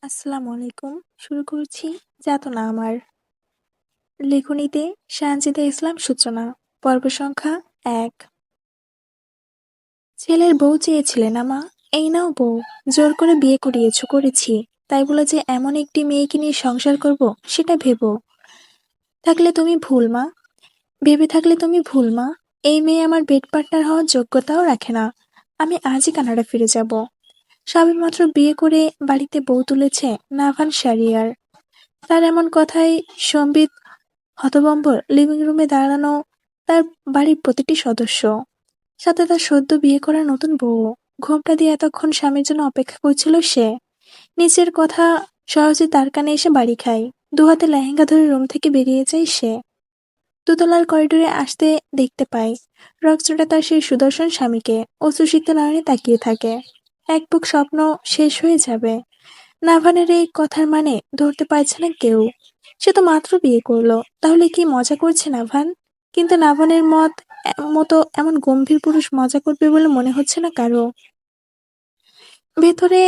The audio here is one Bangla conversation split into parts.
আসসালামু আলাইকুম। শুরু করছি যাতনা আমার। লেখনীতে সানজিদা ইসলাম সূচনা। পর্ব সংখ্যা ১। ছেলের বউ চেয়েছিলে না মা? এই নাও বউ। জোর করে বিয়ে করেছি। তাই বলে যে এমন একটি মেয়েকে নিয়ে সংসার করব সেটা থাকলে তুমি ভুল মা। ভেবে থাকলে তুমি ভুল মা। এই মেয়ে আমার বেড পার্টনার হওয়ার যোগ্যতাও রাখে না। আমি আজই কানাডা ফিরে যাব। সবেমাত্র বিয়ে করে বাড়িতে বউ তুলেছে নাভান শারিয়ার। তার এমন কথায় সম্বিত হতভম্ব লিভিং রুমে দাঁড়ানো তার বাড়ির প্রতিটি সদস্য, সাথে তার সদ্য বিয়ে করা নতুন বউ। ঘোমটা দিয়ে এতক্ষণ স্বামীর জন্য অপেক্ষা করছিল সে। নিচের কথা সহজে তার কানে এসে বাড়ি খায়। দুহাতে লেহেঙ্গা ধরে রুম থেকে বেরিয়ে যায় সে। দোতলার করিডোরে আসতে দেখতে পায় রক্তটা তার সেই সুদর্শন স্বামীকে অশ্রুসিক্ত নয়নে তাকিয়ে থাকে। এক বুক স্বপ্ন শেষ হয়ে যাবে। নাভানের এই কথার মানে ধরতে পারছে না কেউ। সে তো মাত্র বিয়ে করলো, তাহলে কি মজা করছে নাভান? কিন্তু নাভানের মতো এমন গম্ভীর পুরুষ মজা করবে বলে মনে হচ্ছে না কারো। ভেতরে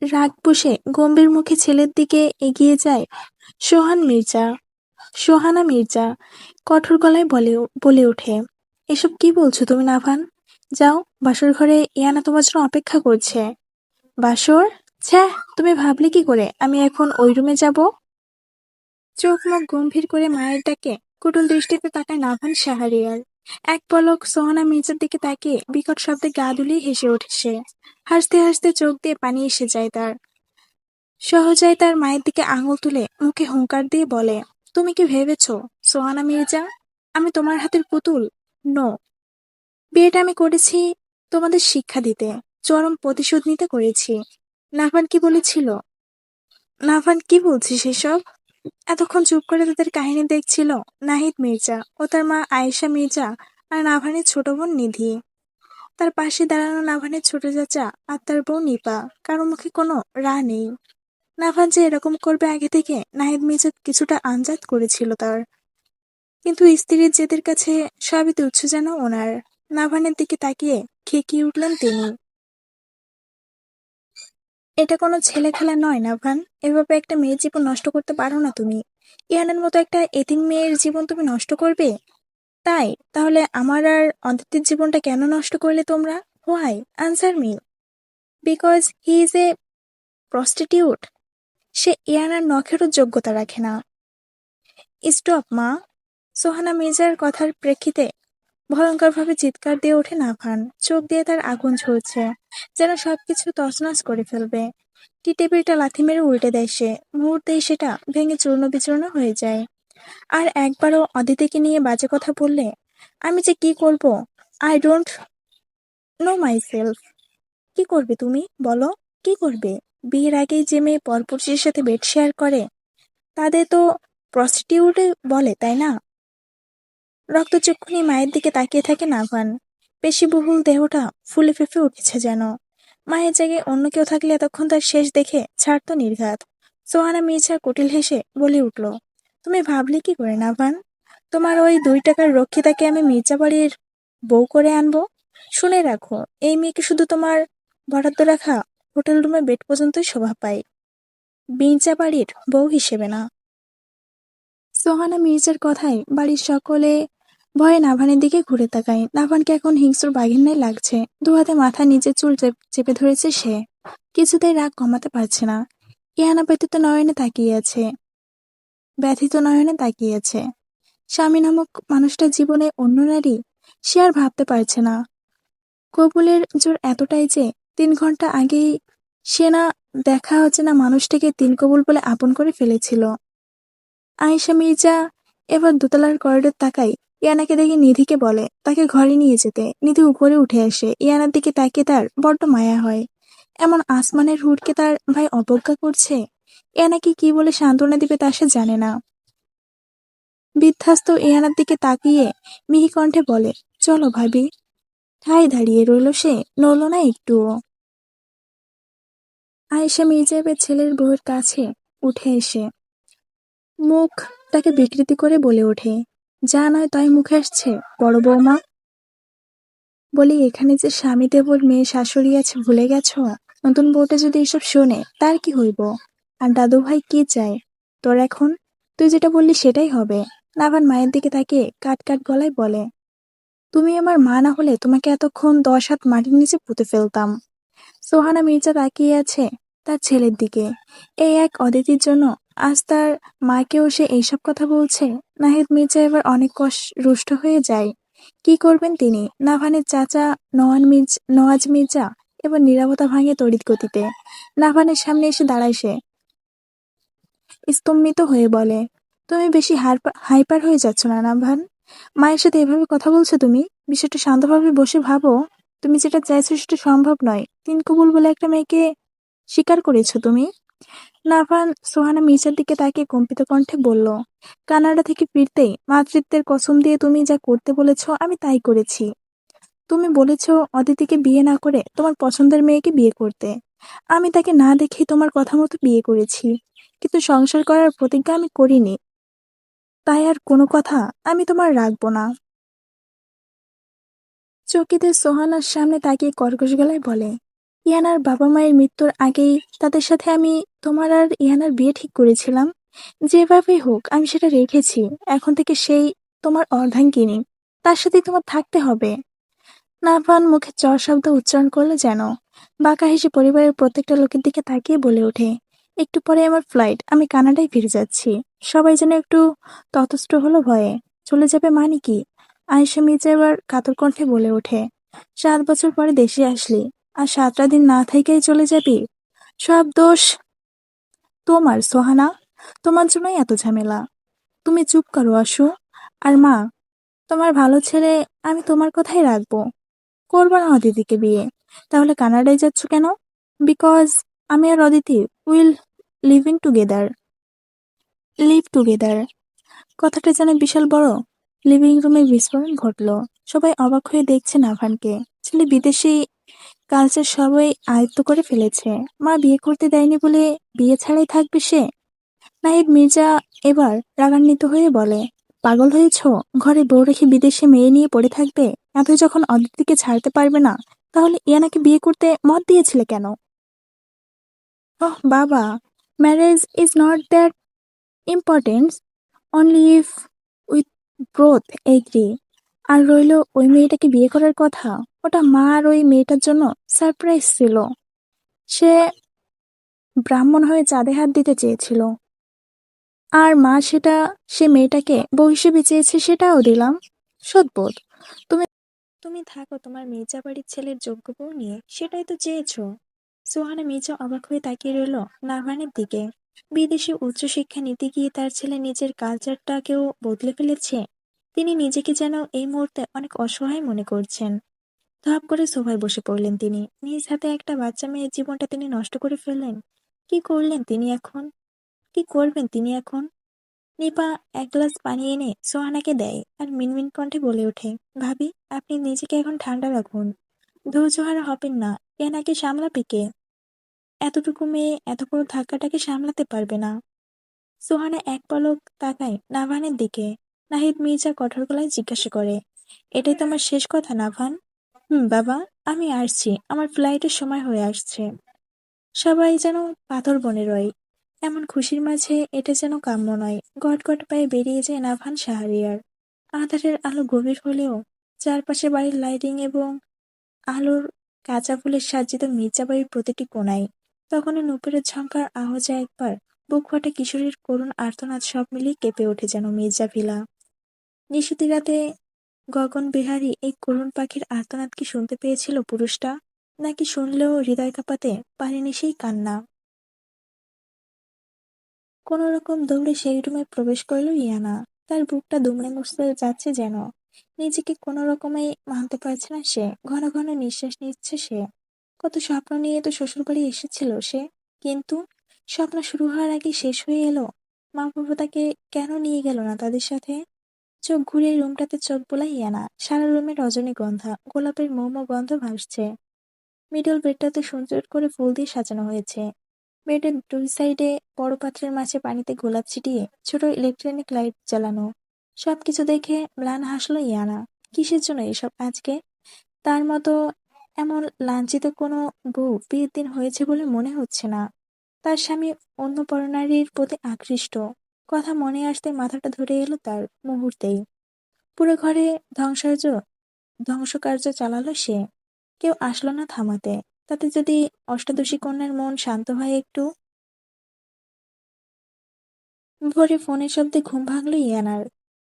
রাগ বসে গম্ভীর মুখে ছেলের দিকে এগিয়ে যায় সোহানা মির্জা কঠোর গলায় বলে ওঠে, এসব কি বলছো তুমি নাভান? যাও, বাসর ঘরে ইয়ানা তোমার জন্য অপেক্ষা করছে। বাসর? ছ্যাঃ, তুমি ভাবলে কি করে আমি এখন ওই রুমে যাব? চোখ মুখ গম্ভীর করে মায়ের ডাকে কুটুল দৃষ্টিতে তাকায় নাভান শাহরিয়ার। এক পলক সোহানা মির্জার দিকে তাকিয়ে বিকট শব্দে গা দুলিয়ে হেসে ওঠে সে। হাসতে হাসতে চোখ দিয়ে পানি এসে যায় তার। সহজায় তার মায়ের দিকে আঙুল তুলে মুখে হুঙ্কার দিয়ে বলে, তুমি কি ভেবেছো সোহানা মির্জা আমি তোমার হাতের পুতুল? নো। বিয়েটা আমি করেছি তোমাদের শিক্ষা দিতে, চরম প্রতিশোধ নিতে করেছি। নাভান কি বলেছিল? নাভান কি বলছিস এসব? এতক্ষণ চুপ করে তাদের কাহিনী দেখছিল নাহিদ মির্জা ও তার মা আয়েশা মির্জা আর নাভানের ছোট বোন নিধি। তার পাশে দাঁড়ানো নাভানের ছোট চাচা আর তার বউ নিপা। কারো মুখে কোনো রা নেই। নাভান যে এরকম করবে আগে থেকে নাহিদ মির্জা কিছুটা আন্দাজ করেছিল তার। কিন্তু স্ত্রীর জেদের কাছে সবই তুচ্ছ যেন ওনার। নাভানের দিকে তাকিয়ে খেকিয়ে উঠলেন তিনি। এটা কোনো ছেলে খেলা নয় নাভান। এভাবে একটা মেয়ের জীবন নষ্ট করতে পারো না তুমি। ইহানের মতো একটা এতিম মেয়ের জীবন তুমি নষ্ট করবে? তাই তাহলে আমার আর অদিতির জীবনটা কেন নষ্ট করলে তোমরা? Why? Answer me. Because he is a prostitute. সে ইয়ানার নখেরও যোগ্যতা রাখে না। স্টপ মা। সোহানা মির্জার কথার প্রেক্ষিতে ভয়ঙ্করভাবে চিৎকার দিয়ে ওঠে নাভান। চোখ দিয়ে তার আগুন ঝরছে, যেন সবকিছু তছনছ করে ফেলবে। টি টেবিলটা লাথি মেরে উল্টে দেয় সে। মুহূর্তেই সেটা ভেঙে চূর্ণ বিচূর্ণ হয়ে যায়। আর একবারও অদিতিকে নিয়ে বাজে কথা বললে আমি যে কি করব, আই ডোন্ট নো মাইসেলফ। কি করবে তুমি বলো? কি করবে? বিয়ের আগেই যে মেয়ে পরপুরুষের সাথে বেড শেয়ার করে তাদের তো প্রস্টিটিউটে বলে, তাই না? রক্তচক্ষুনি মায়ের দিকে তাকিয়ে থাকে নাভান। পেশিবহুল দেহটা ফুলে ফেঁপে উঠেছে যেন। মায়ের জায়গায় অন্য কেউ থাকলে এতক্ষণ তার শেষ দেখে ছাড়তো নির্ঘাত। সোহানা মির্জা কুটিল হেসে বলে উঠল, তুমি ভাবলে কি করে নাভান? তোমার ওই 2 টাকার রক্ষিতাকে আমি মির্জা বাড়ির বউ করে আনবো? শুনে রাখো, এই মেয়েকে শুধু তোমার বরাদ্দ রাখা হোটেল রুমে বেড পর্যন্তই শোভা পায়, মির্জা বাড়ির বউ হিসেবে না। সোহানা মির্জার কথায় বাড়ির সকলে ভয়ে নাভানের দিকে ঘুরে তাকায়। নাভানকে এখন হিংস্র বাঘের ন্যায় লাগছে। দুহাতে মাথা নিচে চুল চেপে ধরেছে সে। কিছুতেই রাগ কমাতে পারছে না। ইহানা ব্যথিত নয়নে তাকিয়ে আছে। স্বামী নামক মানুষটার জীবনে অন্য নারী সে আর ভাবতে পারছে না। কবুলের জোর এতটাই যে 3 ঘন্টা আগেই সে না দেখা অচেনা মানুষটাকে 3 কবুল বলে আপন করে ফেলেছিল। আয়েশা মির্জা এবার দোতলার করিডোর তাকায়। ইয়ানাকে দেখে নিধিকে বলে তাকে ঘরে নিয়ে যেতে। নিধি উপরে উঠে আসে। ইয়ানার দিকে তাকিয়ে তার বড্ড মায়া হয়। এমন আসমানের হুড়কে তার ভাই অবজ্ঞা করছে। ইয়ানাকে কি বলে সান্ত্বনা দিবে তা সে জানে না। বিধ্বস্ত ইয়ানার দিকে তাকিয়ে মিহি কণ্ঠে বলে, চলো ভাবি। ঠায় দাঁড়িয়ে রইল সে, নড়ল না একটুও। আয়েশা মির্জা এবার ছেলের বউয়ের কাছে উঠে এসে মুখ তাকে বিকৃতি করে বলে ওঠে, যা নয় তাই মুখে আসছে বড় বৌমা। বলি, এখানে যে স্বামী দেবর মেয়ে শাশুড়ি আছে ভুলে গেছ? নতুন বউটা যদি এসব শোনে তার কি হইব? আর দাদু ভাই কি চায় তোর এখন? তুই যেটা বললি সেটাই হবে। নাভান মায়ের দিকে তাকিয়ে কাট কাট গলায় বলে, তুমি আমার মা না হলে তোমাকে এতক্ষণ 10 হাত মাটির নিচে পুঁতে ফেলতাম। সোহানা মির্জা তাকিয়ে আছে তার ছেলের দিকে। এই এক অদিতির জন্য আজ তার মাকেও সে এইসব কথা বলছে। নাহিদ মির্জা এবার অনেক রুষ্ট হয়ে যায়। কি করবেন তিনি? নাভানের চাচা নওয়াজ মির্জা এবার নীরবতা ভাঙে তড়িৎ গতিতে। নাভানের সামনে এসে দাঁড়ায় সে, স্তম্ভিত হয়ে বলে, তুমি বেশি হাইপার হয়ে যাচ্ছ না নাভান? মায়ের সাথে এভাবে কথা বলছো তুমি? বিষয়টা শান্তভাবে বসে ভাবো। তুমি যেটা চাইছো সেটা সম্ভব নয়। তিন কবুল বলে একটা মেয়েকে স্বীকার করেছো তুমি। নাভান সোহানা মির্জার দিকে তাকিয়ে কম্পিত কণ্ঠে বলল, কানাডা থেকে ফিরতেই মাতৃত্বের কসম দিয়ে তুমি যা করতে বলেছ আমি তাই করেছি। তুমি বলেছ অদিতিকে বিয়ে না করে তোমার পছন্দের মেয়েকে বিয়ে করতে। আমি তাকে না দেখেই তোমার কথা মতো বিয়ে করেছি। কিন্তু সংসার করার প্রতিজ্ঞা আমি করিনি। তাই আর কোনো কথা আমি তোমার রাখবো না। চকিতে সোহানার সামনে তাকিয়ে কর্কশ গলায় বলে, ইয়ানার বাবা মায়ের মৃত্যুর আগেই তাদের সাথে আমি তোমার আর ইয়ানার বিয়ে ঠিক করেছিলাম। যেভাবেই হোক আমি সেটা রেখেছি। এখন থেকে সেই তোমার অর্ধাঙ্গিনী। তার সাথেই তোমার থাকতে হবে। নাভান মুখে চ শব্দ উচ্চারণ করলো যেন। বাঁকা হেসে পরিবারের প্রত্যেকটা লোকের দিকে তাকিয়ে বলে ওঠে, একটু পরে আমার ফ্লাইট, আমি কানাডায় ফিরে যাচ্ছি। সবাই যেন একটু ততস্থ হলো ভয়ে। চলে যাবে মানে কি? আয়েশা মির্জা এবার কাতর কণ্ঠে বলে ওঠে, 7 বছর পরে দেশে আসলি আর 7টা দিন না থেকেই চলে যাবি? সব দোষ তোমার সোহানা। তোমার জন্যই এত ঝামেলা। তুমি চুপ করো আশু। আর মা, তোমার ভালো ছেলে আমি তোমার কথাই রাখবো। করবো না অদিতিকে বিয়ে। তাহলে কানাডায় যাচ্ছ কেন? বিকজ আমি আর Aditi will living together. Live together কথাটা যেন বিশাল বড়। লিভিং রুমে বিস্ফোরণ ঘটলো। সবাই অবাক হয়ে দেখছে নাভানকে। ছেলে বিদেশি কালচার সবাই আয়ত্ত করে ফেলেছে। মা বিয়ে করতে দেয়নি বলে বিয়ে ছাড়াই থাকবে সে? নাহিদ মির্জা এবার রাগান্বিত হয়ে বলে, পাগল হয়েছ? ঘরে বউ রেখে বিদেশে মেয়ে নিয়ে পড়ে থাকবে? এত যখন অদিতিকে ছাড়তে পারবে না, তাহলে ইয়ানাকে বিয়ে করতে মত দিয়েছিলে কেন? ওহ বাবা, marriage is not that important, only if with both agree. আর রইল ওই মেয়েটাকে বিয়ে করার কথা, ওটা মা আর ওই মেয়েটার জন্য সারপ্রাইজ ছিল। সে ব্রাহ্মণ হয়ে চাঁদে হাত দিতে চেয়েছিল, আর মা সেটা সে মেয়েটাকে বউ হিসেবে চেয়েছে, সেটাও দিলাম। সদবোধ। তুমি তুমি থাকো তোমার মির্জা বাড়ির ছেলের যোগ্য বউ নিয়ে, সেটাই তো চেয়েছো। সোহানা মির্জা অবাক হয়ে তাকিয়ে রইল নাভানের দিকে। বিদেশে উচ্চশিক্ষা নিতে গিয়ে তার ছেলে নিজের কালচারটাকেও বদলে ফেলেছে। তিনি নিজেকে যেন এই মুহূর্তে অনেক অসহায় মনে করছেন। ধপ করে সোফায় বসে পড়লেন তিনি। নিজ হাতে একটা বাচ্চা মেয়ের জীবনটা তিনি নষ্ট করে ফেললেন। কি করলেন তিনি এখন? কি করবেন তিনি এখন? নিপা এক গ্লাস পানি এনে সোহানাকে দেয় আর মিনমিন কণ্ঠে বলে ওঠে, ভাবি, আপনি নিজেকে এখন ঠান্ডা রাখুন। ধৈর্যহারা হবেন না। এনাকে সামলাবে কে? এতটুকু মেয়ে এত বড় ধাক্কাটাকে সামলাতে পারবে না। সোহানা এক পলক তাকায় নাভানের দিকে। নাহিদ মির্জা কঠোর গলায় জিজ্ঞাসা করে, এটাই তোমার শেষ কথা নাভান? বাবা, আমি আসছি। আমার ফ্লাইটের সময় হয়ে আসছে। সবাই যেন পাথর বনে রয়। এমন খুশির মাঝে এটা যেন কাম্য নয়। গটগট পায়ে বেরিয়ে যায় নাভান শাহরিয়ার। আঁধারের আলো গভীর হলেও চারপাশে বাড়ির লাইটিং এবং আলোর কাঁচা ফুলের সাজ্জিত মির্জাবাড়ির প্রতিটি কোণায়। তখনই নুপুরের ঝংকার আওয়াজে একবার বুক ফাটা কিশোরীর করুণ আর্তনাদ সব মিলিয়ে কেঁপে ওঠে যেন মির্জা ভিলা। নিশীথী রাতে গগনবিহারী এই করুণ পাখির আর্তনাদ কি শুনতে পেয়েছিল পুরুষটা? নাকি শুনলেও হৃদয় কাঁপাতে পারেনি সেই কান্না? কোনো রকম দৌড়ে সেই রুমে প্রবেশ করল ইয়ানা। তার বুকটা দুমড়ে মুচড়ে যাচ্ছে যেন। নিজেকে কোনো রকমেই মানতে পারছে না সে। ঘন ঘন নিঃশ্বাস নিচ্ছে সে। কত স্বপ্ন নিয়ে তো শ্বশুরবাড়ি এসেছিল সে। কিন্তু স্বপ্ন শুরু হওয়ার আগে শেষ হয়ে এলো। মা বাবা তাকে কেন নিয়ে গেল না তাদের সাথে? চোখ ঘুরিয়ে রুমটাতে চোখ বোলাই ইয়ানা। সারা রুমে রজনীগন্ধা, গোলাপের মৌম গন্ধ ভাসছে। মিডল বেডটাতে সুন্দর করে ফুল দিয়ে সাজানো হয়েছে। বেডের দুই সাইডে বড় পাত্রের মাঝে পানিতে গোলাপ ছিটিয়ে ছোট ইলেকট্রনিক লাইট জ্বালানো। সবকিছু দেখে ম্লান হাসলো ইয়ানা। কিসের জন্য এসব আজকে? তার মতো এমন লাঞ্ছিত কোনো বউ বিয়ের দিন হয়েছে বলে মনে হচ্ছে না। তার স্বামী অন্য পরনারীর প্রতি আকৃষ্ট। কথা মনে আসতে মাথাটা ধরে এলো তার মুহূর্তেই। পুরো ঘরে ধ্বংসকার্য চালালো সে। কেউ আসলো না থামাতে। তাতে যদি অষ্টাদশী কন্যার মন শান্ত হয় একটু। ভোরে ফোনের শব্দে ঘুম ভাঙল ইয়ানার।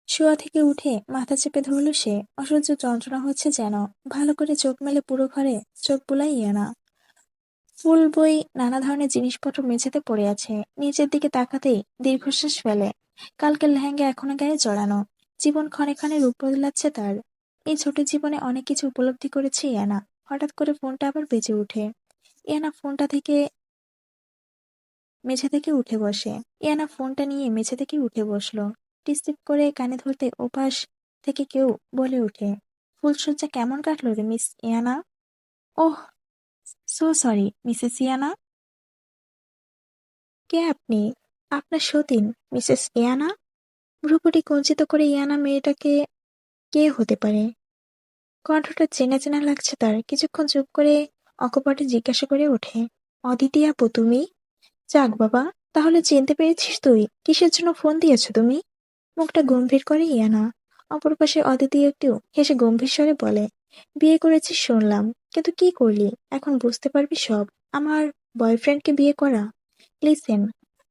শোয়া থেকে উঠে মাথা চেপে ধরল সে। অসহ্য যন্ত্রণা হচ্ছে যেন। ভালো করে চোখ মেলে পুরো ঘরে চোখ বুলাই ইয়ানা। ফুল বই নানা ধরনের জিনিসপত্র মেঝেতে পড়ে আছে। নিচের দিকে তাকাতেই দীর্ঘশ্বাস ফেলে। কালকের লেহেঙ্গা এখনো গায়ে জড়ানো। জীবন ক্ষণে ক্ষণে রূপ বদলাচ্ছে তার। এই ছোট জীবনে অনেক কিছু উপলব্ধি করেছে ইয়ানা। হঠাৎ করে ফোনটা আবার বেজে ওঠে। ইয়ানা ফোনটা থেকে মেঝে থেকে উঠে বসে। ইয়ানা ফোনটা নিয়ে মেঝে থেকে উঠে বসলো। রিসিভ করে কানে ধরতে ওপাশ থেকে কেউ বলে ওঠে, ফুলশয্যা কেমন কাটলো রে মিস ইয়ানা? ওহ, সো সরি মিসেস ইয়ানা। কে আপনি? আপনার সতীন, মিসেস ইয়ানা? ভ্রুকুটি কুঞ্চিত করে ইয়ানা মেয়েটাকে কে হতে পারে? কণ্ঠটা চেনা চেনা লাগছে তার। কিছুক্ষণ চুপ করে অকপটে জিজ্ঞাসা করে ওঠে, অদিতি আপু তুমি? যাক বাবা, তাহলে চিনতে পেরেছিস তুই? কিসের জন্য ফোন দিয়েছো তুমি? মুখটা গম্ভীর করে ইয়ানা। অপর পাশে অদিতি একটু হেসে গম্ভীর স্বরে বলে, বিয়ে করেছিস শুনলাম, কিন্তু কি করলি? এখন বুঝতে পারবি সব। আমার বয়ফ্রেন্ডকে বিয়ে করা। লিসেন,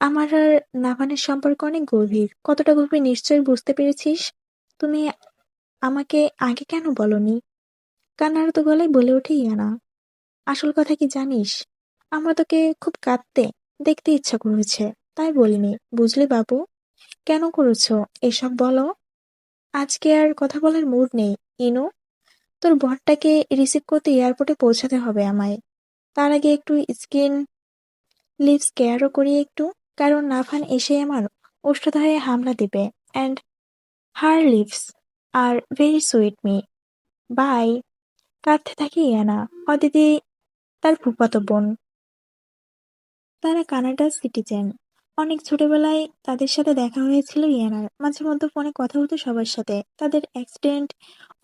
আমার আর নাভানের সম্পর্ক অনেক গভীর। কতটা গভীর নিশ্চয়ই বুঝতে পেরেছিস। তুমি আমাকে আগে কেন বলনি? কান্নারত গলায় বলে ওঠে ইয়ানা। আসল কথা কি জানিস? আমরা তোকে খুব কাঁদতে দেখতে ইচ্ছা করেছে, তাই বলিনি, বুঝলি বাবু? কেন করেছো এসব বলো? আজকে আর কথা বলার মুড নেই, ইনু। তোর বরটাকে রিসিভ করতে এয়ারপোর্টে পৌঁছাতে হবে আমায়। তার আগে একটু স্কিন লিভস কেয়ারও করি একটু। কারণ নাভান এসে আমার ওষ্ঠ্যদায়ে হামলা দিবে। And her leaves are very sweet me. Bye. কাঁদতে থাকি ইয়ানা। অদিতি তার ফুফাতো বোন। তারা কানাডার সিটিজেন। অনেক ছোটবেলায় তাদের সাথে দেখা হয়েছিল ইয়ানার। মাঝে মধ্যে ফোনে কথা হতো সবার সাথে। তাদের অ্যাক্সিডেন্ট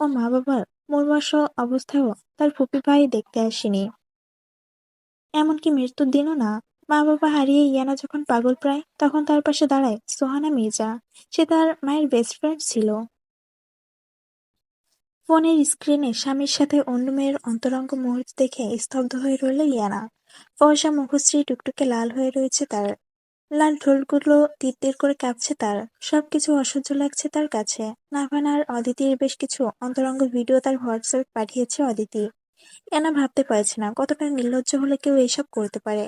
ও মা বাবার মুমূর্ষু অবস্থায়ও তার ফুপি ভাই দেখতে আসেনি। এমনকি মৃত্যুর দিনও না। মা বাবা হারিয়ে ইয়ানা যখন পাগল প্রায়, তখন তার পাশে দাঁড়ায় সোহানা মির্জা। সে তার মায়ের বেস্ট ফ্রেন্ড ছিল। ফোনের স্ক্রিনে স্বামীর সাথে অন্য মেয়ের অন্তরঙ্গ মুহূর্ত দেখে স্তব্ধ হয়ে রইল ইয়ানা। ফর্সা মুখশ্রী টুকটুকে লাল হয়ে রয়েছে তার। লাল ঠোঁটগুলো তিরতির করে কাঁপছে তার। সবকিছু অসহ্য লাগছে তার কাছে। নাভান আর অদিতির বেশ কিছু অন্তরঙ্গ ভিডিও তার হোয়াটসঅ্যাপে পাঠিয়েছে অদিতি। এনা ভাবতে পারছে না কতটা নির্লজ্জ হলে কেউ এসব করতে পারে।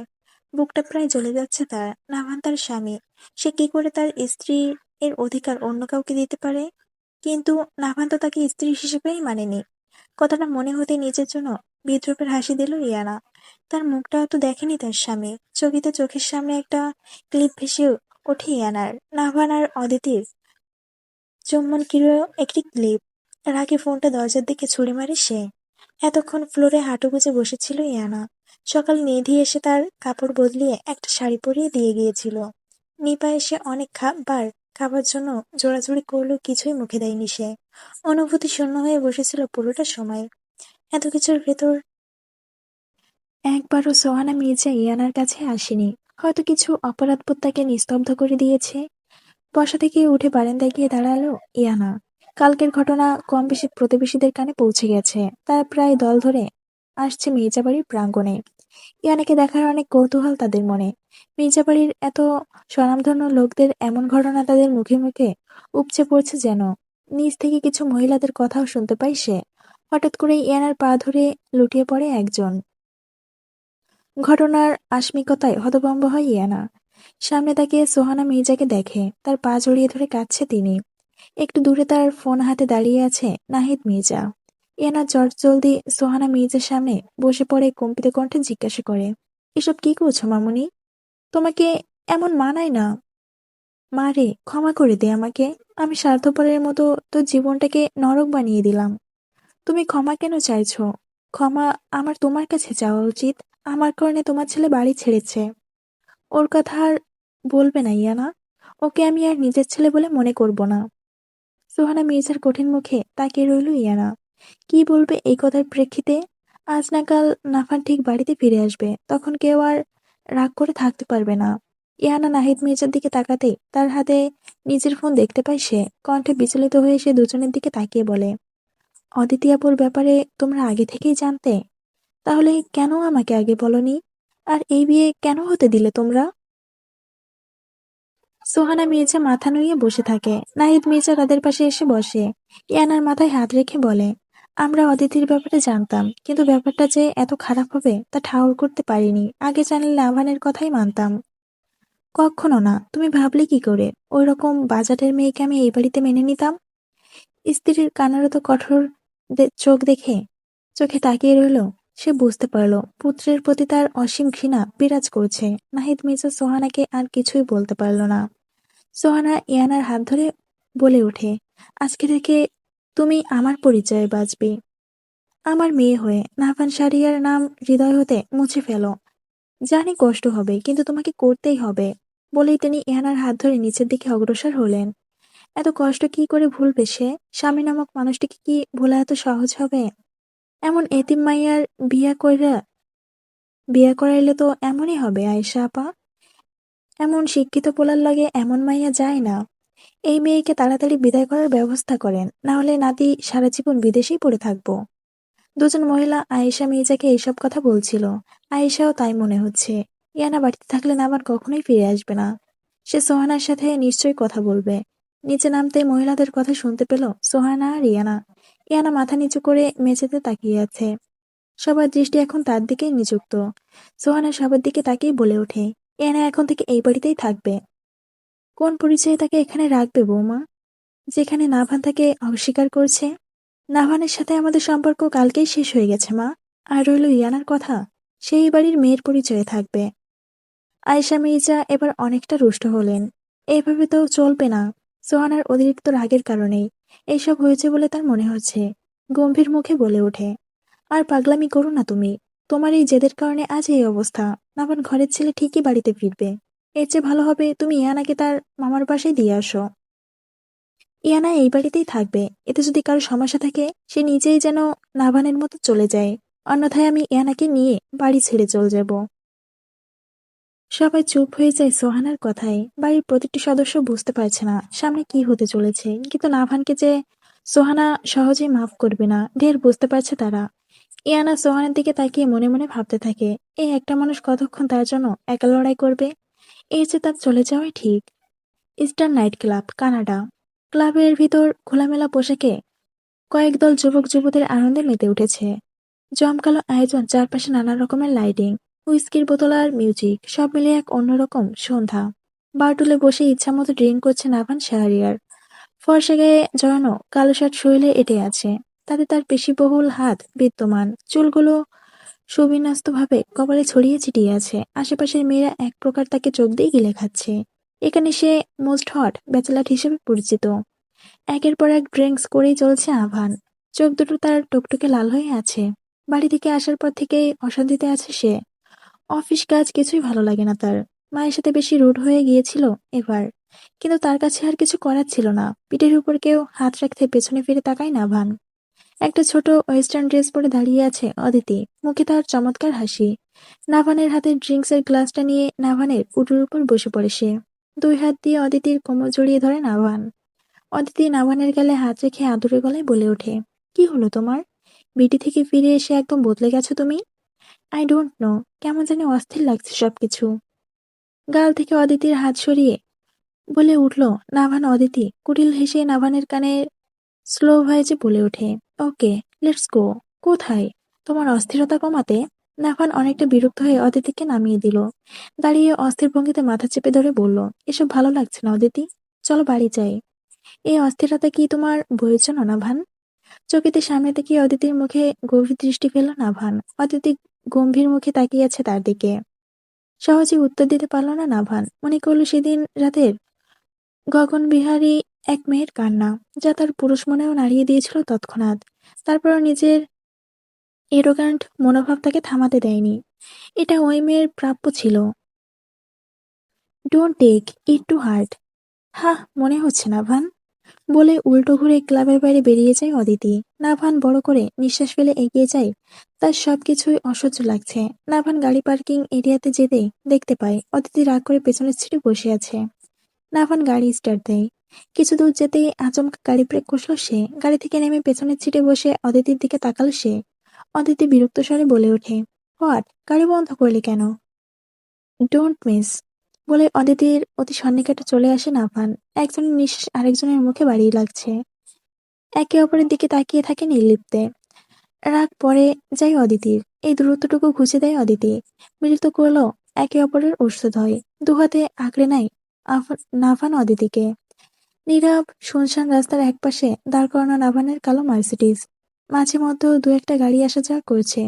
বুকটা প্রায় জ্বলে যাচ্ছে তার। নাভান তার স্বামী। সে কি করে তার স্ত্রী এর অধিকার অন্য কাউকে দিতে পারে? কিন্তু নাভান তো তাকে স্ত্রী হিসেবেই মানেনি। কথাটা মনে হতে নিজের জন্য বিদ্রূপের হাসি দিল রিয়ানা। তার মুখটাও তো দেখেনি তার স্বামী। চকিতে চোখের সামনে একটা ক্লিপ ভেসে ওঠে ইয়ানার। নাভান আর অদিতির চুম্বন কিরো একটি ক্লিপ। রাগে ফোনটা দরজার দিকে ছুড়ে মারে সে। এতক্ষণ ফ্লোরে হাঁটু গুজে বসেছিল ইয়ানা। সকাল নিধি এসে তার কাপড় বদলিয়ে একটা শাড়ি পরিয়ে দিয়ে গিয়েছিল। নিপা এসে অনেক বার খাবার জন্য জোড়াজুড়ি করলেও কিছুই মুখে দেয়নি সে। অনুভূতি শূন্য হয়ে বসেছিল পুরোটা সময়। এত কিছুর ভেতর একবারও সোহানা মির্জা ইয়ানার কাছে আসেনি। হয়তো কিছু অপরাধবোধ তাকে নিস্তব্ধ করে দিয়েছে। বসা থেকে উঠে বারান্দায় গিয়ে দাঁড়ালো ইয়ানা। কালকের ঘটনা কম বেশি প্রতিবেশীদের কানে পৌঁছে গেছে। তারা প্রায় দল ধরে আসছে মির্জাবাড়ির প্রাঙ্গণে। ইয়ানাকে দেখার অনেক কৌতূহল তাদের মনে। মির্জাবাড়ির এত স্বনামধন্য লোকদের এমন ঘটনা তাদের মুখে মুখে উপচে পড়ছে যেন। নিজ থেকে কিছু মহিলাদের কথাও শুনতে পায় সে। হঠাৎ করে ইয়ানার পা ধরে লুটিয়ে পড়ে একজন। ঘটনার আকস্মিকতায় হতভম্ব হয় ইয়ানা। সামনে তাকিয়ে সোহানা মির্জাকে দেখে। তার পা জড়িয়ে ধরে কাঁদছে তিনি। একটু দূরে তার ফোন হাতে দাঁড়িয়ে আছে নাহিদ মির্জা। ইয়ানা চটজলদি সোহানা মির্জার সামনে বসে পড়ে কম্পিত কণ্ঠে জিজ্ঞাসা করে, এসব কি করছো মামুনি? তোমাকে এমন মানায় না। মা রে, ক্ষমা করে দে আমাকে। আমি স্বার্থপরের মতো তোর জীবনটাকে নরক বানিয়ে দিলাম। তুমি ক্ষমা কেন চাইছো? ক্ষমা আমার তোমার কাছে চাওয়া উচিত। আমার কারণে তোমার ছেলে বাড়ি ছেড়েছে। ওর কথা আর বলবে না ইয়ানা। ওকে আমি আর নিজের ছেলে বলে মনে করব না। সোহানা মির্জার কঠিন মুখে তাকিয়ে রইল ইয়ানা। কি বলবে এই কথার প্রেক্ষিতে? আজ না কাল নাফান ঠিক বাড়িতে ফিরে আসবে। তখন কেউ আর রাগ করে থাকতে পারবে না। ইয়ানা নাহিদ মির্জার দিকে তাকাতেই তার হাতে নিজের ফোন দেখতে পায় সে। কণ্ঠে বিচলিত হয়ে সে দুজনের দিকে তাকিয়ে বলে, অদিতি আপুর ব্যাপারে তোমরা আগে থেকেই জানতে? তাহলে কেন আমাকে আগে বলনি? আর এই বিয়ে কেন হতে দিলে তোমরা? সোহানা মির্জা মাথা নুইয়ে বসে থাকে। নাহিদ মির্জা তাদের পাশে এসে বসে। ইয়ানার মাথায় হাত রেখে বলে, আমরা অদিতির ব্যাপারে জানতাম, কিন্তু ব্যাপারটা যে এত খারাপ হবে তা ঠাউর করতে পারিনি। আগে জানলে আহ্বানের কথাই মানতাম। কখনো না। তুমি ভাবলে কি করে ওই রকম বাজারের মেয়েকে আমি এই বাড়িতে মেনে নিতাম? স্ত্রীর কান্নারত কঠোর চোখ দেখে চোখে তাকিয়ে রইল। সে বুঝতে পারল পুত্রের প্রতি তার অসীম ঘৃণা বিরাজ করছে। নাহিদ মির্জা সোহানাকে আর কিছুই বলতে পারল না। সোহানা ইয়ানার হাত ধরে বলে ওঠে, আজকে থেকে তুমি আমার পরিচয়ে বাঁচবে, আমার মেয়ে হয়ে। নাভান সারিয়ার নাম হৃদয় হতে মুছে ফেলো। জানি কষ্ট হবে, কিন্তু তোমাকে করতেই হবে। বলেই তিনি ইহানার হাত ধরে নিচের দিকে অগ্রসর হলেন। এত কষ্ট কি করে ভুলবে সে? স্বামী নামক মানুষটিকে কি ভোলা এত সহজ হবে? এমন এতিম মাইয়ার বিয়া করাইলে তো এমনই হবে আয়েশা আপা। এমন শিক্ষিত পোলার লাগে এমন মাইয়া যায় না। এই মেয়েকে তাড়াতাড়ি বিদায় করার ব্যবস্থা করেন, না হলে নাতি সারা জীবন বিদেশেই পড়ে থাকবো। দুজন মহিলা আয়েশা মির্জাকে এইসব কথা বলছিল। আয়েশাও তাই মনে হচ্ছে। ইয়ানা বাড়িতে থাকলে না আবার কখনোই ফিরে আসবে না। সে সোহানার সাথে নিশ্চয়ই কথা বলবে। নিচে নামতে মহিলাদের কথা শুনতে পেল সোহানা আর ইয়ানা। ইয়ানা মাথা নিচু করে মেঝেতে তাকিয়ে আছে। সবার দৃষ্টি এখন তার দিকেই নিযুক্ত। সোহানা সবার দিকে তাকিয়ে বলে ওঠে, ইয়ানা এখন থেকে এই বাড়িতেই থাকবে। কোন পরিচয়ে তাকে এখানে রাখবে বৌমা, যেখানে নাভান তাকে অস্বীকার করছে? নাভানের সাথে আমাদের সম্পর্ক কালকেই শেষ হয়ে গেছে মা। আর রইল ইয়ানার কথা, সেই বাড়ির মেয়ের পরিচয়ে থাকবে। আয়েশা মির্জা এবার অনেকটা রুষ্ট হলেন। এভাবে তো চলবে না। সোহানার অতিরিক্ত রাগের কারণেই এইসব হয়েছে বলে তার মনে হচ্ছে। গম্ভীর মুখে বলে ওঠে, আর পাগলামি করো না তুমি। তোমার এই জেদের কারণে আজ এই অবস্থা। নাভান ঘরের ছেলে ঠিকই বাড়িতে ফিরবে। এর চেয়ে ভালো হবে তুমি ইয়ানাকে তার মামার বাসায় দিয়ে আসো। ইয়ানা এই বাড়িতেই থাকবে। এতে যদি কারো সমস্যা থাকে সে নিজেই যেন নাভানের মতো চলে যায়। অন্যথায় আমি ইয়ানাকে নিয়ে বাড়ি ছেড়ে চলে যাব। সবাই চুপ হয়ে যায় সোহানার কথায়। বাড়ির প্রতিটি সদস্য বুঝতে পারছে না সামনে কি হতে চলেছে, কিন্তু নাভানকে যে সোহানা সহজেই মাফ করবে না ঢের বুঝতে পারছে তারা। ইয়ানা সোহানের দিকে তাকিয়ে মনে মনে ভাবতে থাকে, এই একটা মানুষ কতক্ষণ তার জন্য একা লড়াই করবে? এর যে তার চলে যাওয়াই ঠিক। Eastern night club, Canada. ক্লাবের ভিতর খোলামেলা পোশাকে কয়েক দল যুবক যুবতীর আনন্দে মেতে উঠেছে। জমকালো আয়োজন, চারপাশে নানা রকমের লাইটিং, হুইস্কির বোতল আর মিউজিক, সব মিলিয়ে এক অন্যরকম সন্ধ্যা। বারটুলে বসে ইচ্ছামতো ড্রিঙ্ক করছে নাভান শাহরিয়ার। ফর্সা গায়ে জড়ানো কালো শার্ট শরীরে এঁটে আছে, তাতে তার পেশিবহুল হাত বিদ্যমান। চুলগুলো সুবিন্যস্তভাবে কপালে ছড়িয়ে ছিটিয়ে আছে। আশেপাশের মেয়েরা এক প্রকার তাকে চোখ দিয়ে গিলে খাচ্ছে। এখানে সে মোস্ট হট ব্যাচেলার হিসেবে পরিচিত। একের পর এক ড্রিঙ্কস করেই চলছে আভান। চোখ দুটো তার টুকটুকে লাল হয়ে আছে। বাড়ি থেকে আসার পর থেকেই অশান্তিতে আছে সে। অফিস কাজ কিছুই ভালো লাগে না তার। মায়ের সাথে বেশি রুড হয়ে গিয়েছিল এবার, কিন্তু তার কাছে আর কিছু করার ছিল না। পিঠের উপর কেউ হাত রাখতে পেছনে ফিরে তাকায় নাভান। একটা ছোট ওয়েস্টার্ন ড্রেস পরে দাঁড়িয়ে আছে অদিতি, মুখে তার চমৎকার হাসি। নাভানের হাতে ড্রিঙ্কসের গ্লাসটা নিয়ে নাভানের উটুর উপর বসে পড়ে সে। দুই হাত দিয়ে অদিতির কোমর জড়িয়ে ধরে নাভান। অদিতি নাভানের গালে হাত রেখে আদুরে গলায় বলে ওঠে, কি হলো তোমার? বিটি থেকে ফিরে এসে একদম বদলে গেছো তুমি। আই ডোন্ট নো, কেমন জানি অস্থির লাগছে সবকিছু। গাল থেকে অদিতির হাত সরিয়ে বলে উঠল নাভান। অদিতি কুটিল হেসে নাভানের কানে স্লো ভয়েসে বলে ওঠে, ওকে, লেটস গো। কোথায়? তোমার অস্থিরতা কমাতে? নাভান অনেকটা বিরক্ত হয়ে অদিতিকে নামিয়ে দিল। দাঁড়িয়ে অস্থির ভঙ্গিতে মাথা চেপে ধরে বলল, এসব ভালো লাগছে না অদিতি, চলো বাড়ি যাই। এই অস্থিরতা কি তোমার বইয়ের জন্য নাভান? চকিতে সামনে থেকে অদিতির মুখে গভীর দৃষ্টি ফেলল নাভান। অদিতি গম্ভীর মুখে তাকিয়ে আছে তার দিকে। সহজে উত্তর দিতে পারল না নাভান। মনে করল সেদিন রাতের গগনবিহারী এক মেয়ের কান্না, যা তার পুরুষ মনেও নাড়িয়ে দিয়েছিল তৎক্ষণাৎ। তারপরও নিজের এরোগ্যান্ট মনোভাব তাকে থামাতে দেয়নি। এটা ওই মেয়ের প্রাপ্য ছিল। Don't take it to heart. হ্যাঁ, মনে হচ্ছে নাভান। বলে উল্টো ঘুরে ক্লাবের বাইরে বেরিয়ে যায় অদিতি। নাভান বড় করে নিঃশ্বাস ফেলে এগিয়ে যায়। তার সবকিছুই অসহ্য লাগছে। নাভান গাড়ি পার্কিং এরিয়াতে যেতেই দেখতে পায় অদিতি রাগ করে পেছনের সিটে বসে আছে। নাভান গাড়ি স্টার্ট দেয়। কিছু দূর যেতেই আচমকা গাড়ি ব্রেক কষল সে। গাড়ি থেকে নেমে পেছনের সিটে বসে অদিতির দিকে তাকাল সে। অদিতি বিরক্ত স্বরে বলে ওঠে, হোয়াট, গাড়ি বন্ধ করলি কেন? ডোন্ট মিস, বলে অদিতির অতি সন্নিকটে চলে আসে নাভান। একজনের নিঃশ্বাস আরেকজনের মুখে বাড়িয়ে লাগছে। একে অপরের দিকে তাকিয়ে থাকে নির্লিপ্তে। রাগ পড়ে যায় অদিতির। এই দূরত্বটুকু ঘুচে দেয় অদিতি। মিলিত করলো একে অপরের ঔষধ হয়। দুহাতে আঁকড়ে নেয় নাভান অদিতিকে। নীরব শুনশান রাস্তার একপাশে দাঁড় করানো নাভানের কালো মার্সিডিজ। মাঝে মধ্যে দু একটা গাড়ি আসা যাওয়া করছে।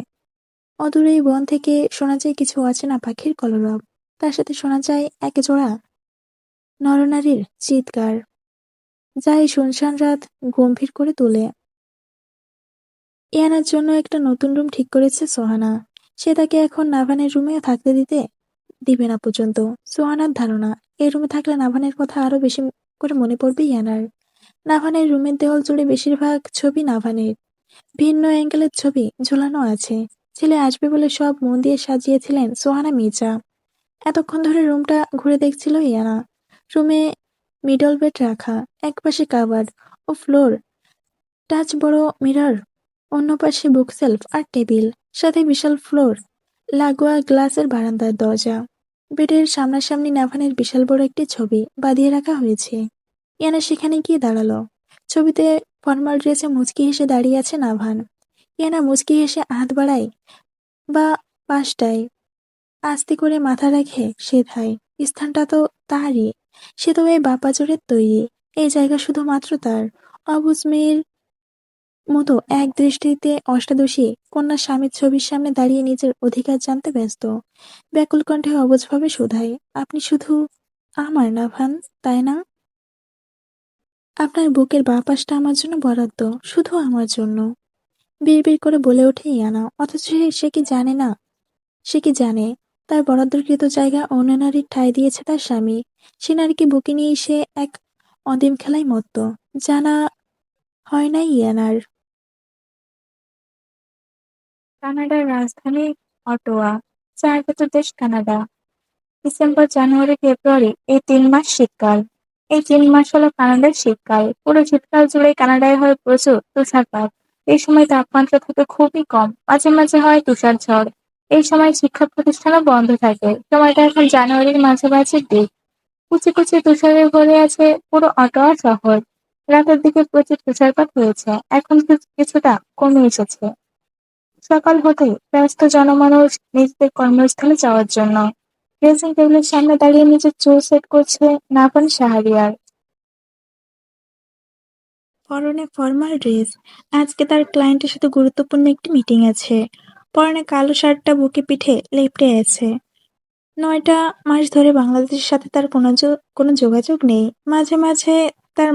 অদূরে এই বন থেকে শোনা যায় কিছু অচেনা পাখির কলরব। তার সাথে শোনা যায় এক জোড়া নরনারীর চিৎকার, যা এই শুনশান রাত গম্ভীর করে তোলে। ইয়ানার জন্য একটা নতুন রুম ঠিক করেছে সোহানা। সে তাকে এখন নাভানের রুমে থাকতে দিবে না পর্যন্ত। সোহানার ধারণা, এই রুমে থাকলে নাভানের কথা আরো বেশি করে মনে পড়বে ইয়ানার। নাভানের রুমের দেওয়াল জুড়ে বেশিরভাগ ছবি নাভানের। ভিন্ন অ্যাঙ্গেলের ছবি ঝোলানো আছে। ছেলে আসবে বলে সব মন দিয়ে সাজিয়েছিলেন সোহানা মির্জা। এতক্ষণ ধরে রুমটা ঘুরে দেখছিল ইয়ানা। রুমে মিডল বেড রাখা, একপাশে কাবার্ড ও ফ্লোর টাচ বড় মিরর, অন্য পাশে বুকশেলফ আর টেবিল, সাথে বিশাল ফ্লোর লাগোয়া গ্লাসের বারান্দার দরজা। বেডের সামনাসামনি নাভানের বিশাল বড় একটি ছবি বাঁধিয়ে রাখা হয়েছে। ইয়ানা সেখানে গিয়ে দাঁড়ালো। ছবিতে ফর্মাল ড্রেসে মুচকি হেসে দাঁড়িয়ে আছে নাভান। ইয়ানা মুচকি হেসে হাত বাড়ায় বা পাশটায় আস্তে করে মাথা রাখে সেথায়। স্থানটা তো তারই। সে তো এই বাপাজোরের তৈরি। এই জায়গা শুধুমাত্র তার। অবুঝ মেয়ের মতো এক দৃষ্টিতে অষ্টাদশী কন্যা স্বামীর ছবির সামনে দাঁড়িয়ে নিজের অধিকার জানতে ব্যস্ত। ব্যাকুল কণ্ঠে অবুঝভাবে শোধায়, আপনি শুধু আমার নাভান, তাই না? আপনার বুকের বাঁ পাশটা আমার জন্য বরাদ্দ, শুধু আমার জন্য। বিড়বিড় করে বলে ওঠে ইয়ানা। অথচ সে কি জানে না? সে কি জানে তার বরাদ্দকৃত জায়গা অন্য নারীর ঠাঁই দিয়েছে তার স্বামী? সে নারীকে বুকে নিয়ে সে এক অদিম খেলায় মত্ত। জানা হয় নাই ইয়ানার। কানাডার রাজধানী অটোয়া। চার দেশ কানাডা। ডিসেম্বর, জানুয়ারি, ফেব্রুয়ারি, এই 3 মাস শীতকাল। এই 3 মাস হলো কানাডার শীতকাল। পুরো শীতকাল জুড়ে কানাডায় হয় প্রচুর তুষারপাত। এই সময় তাপমাত্রা থাকে খুবই কম, মাঝে মাঝে হয় তুষার ঝড়। এই সময় শিক্ষা প্রতিষ্ঠানও বন্ধ থাকে। সময়টা এখন জানুয়ারির মাঝামাঝির দিক। কুচি কুচি তুষারে ভরে আছে পুরো অটোয়া শহর। রাতের দিকে প্রচুর তুষারপাত হয়েছে, এখন কিছুটা কমে এসেছে। সকাল হতেই ব্যস্ত জনমানুষ নিজেদের কর্মস্থলে যাওয়ার জন্য ড্রেসিং টেবিলের সামনে দাঁড়িয়ে নিজের চুল সেট করছে নাভান শাহরিয়ার। পরনে ফর্মাল ড্রেস। আজকে তার ক্লায়েন্টের সাথে গুরুত্বপূর্ণ একটি মিটিং আছে। পরনে কালো শার্টটা বুকে পিঠে লেপ্টে আছে। 9টা মাস ধরে বাংলাদেশের সাথে তার কোনো যোগাযোগ নেই। মাঝে মাঝে তার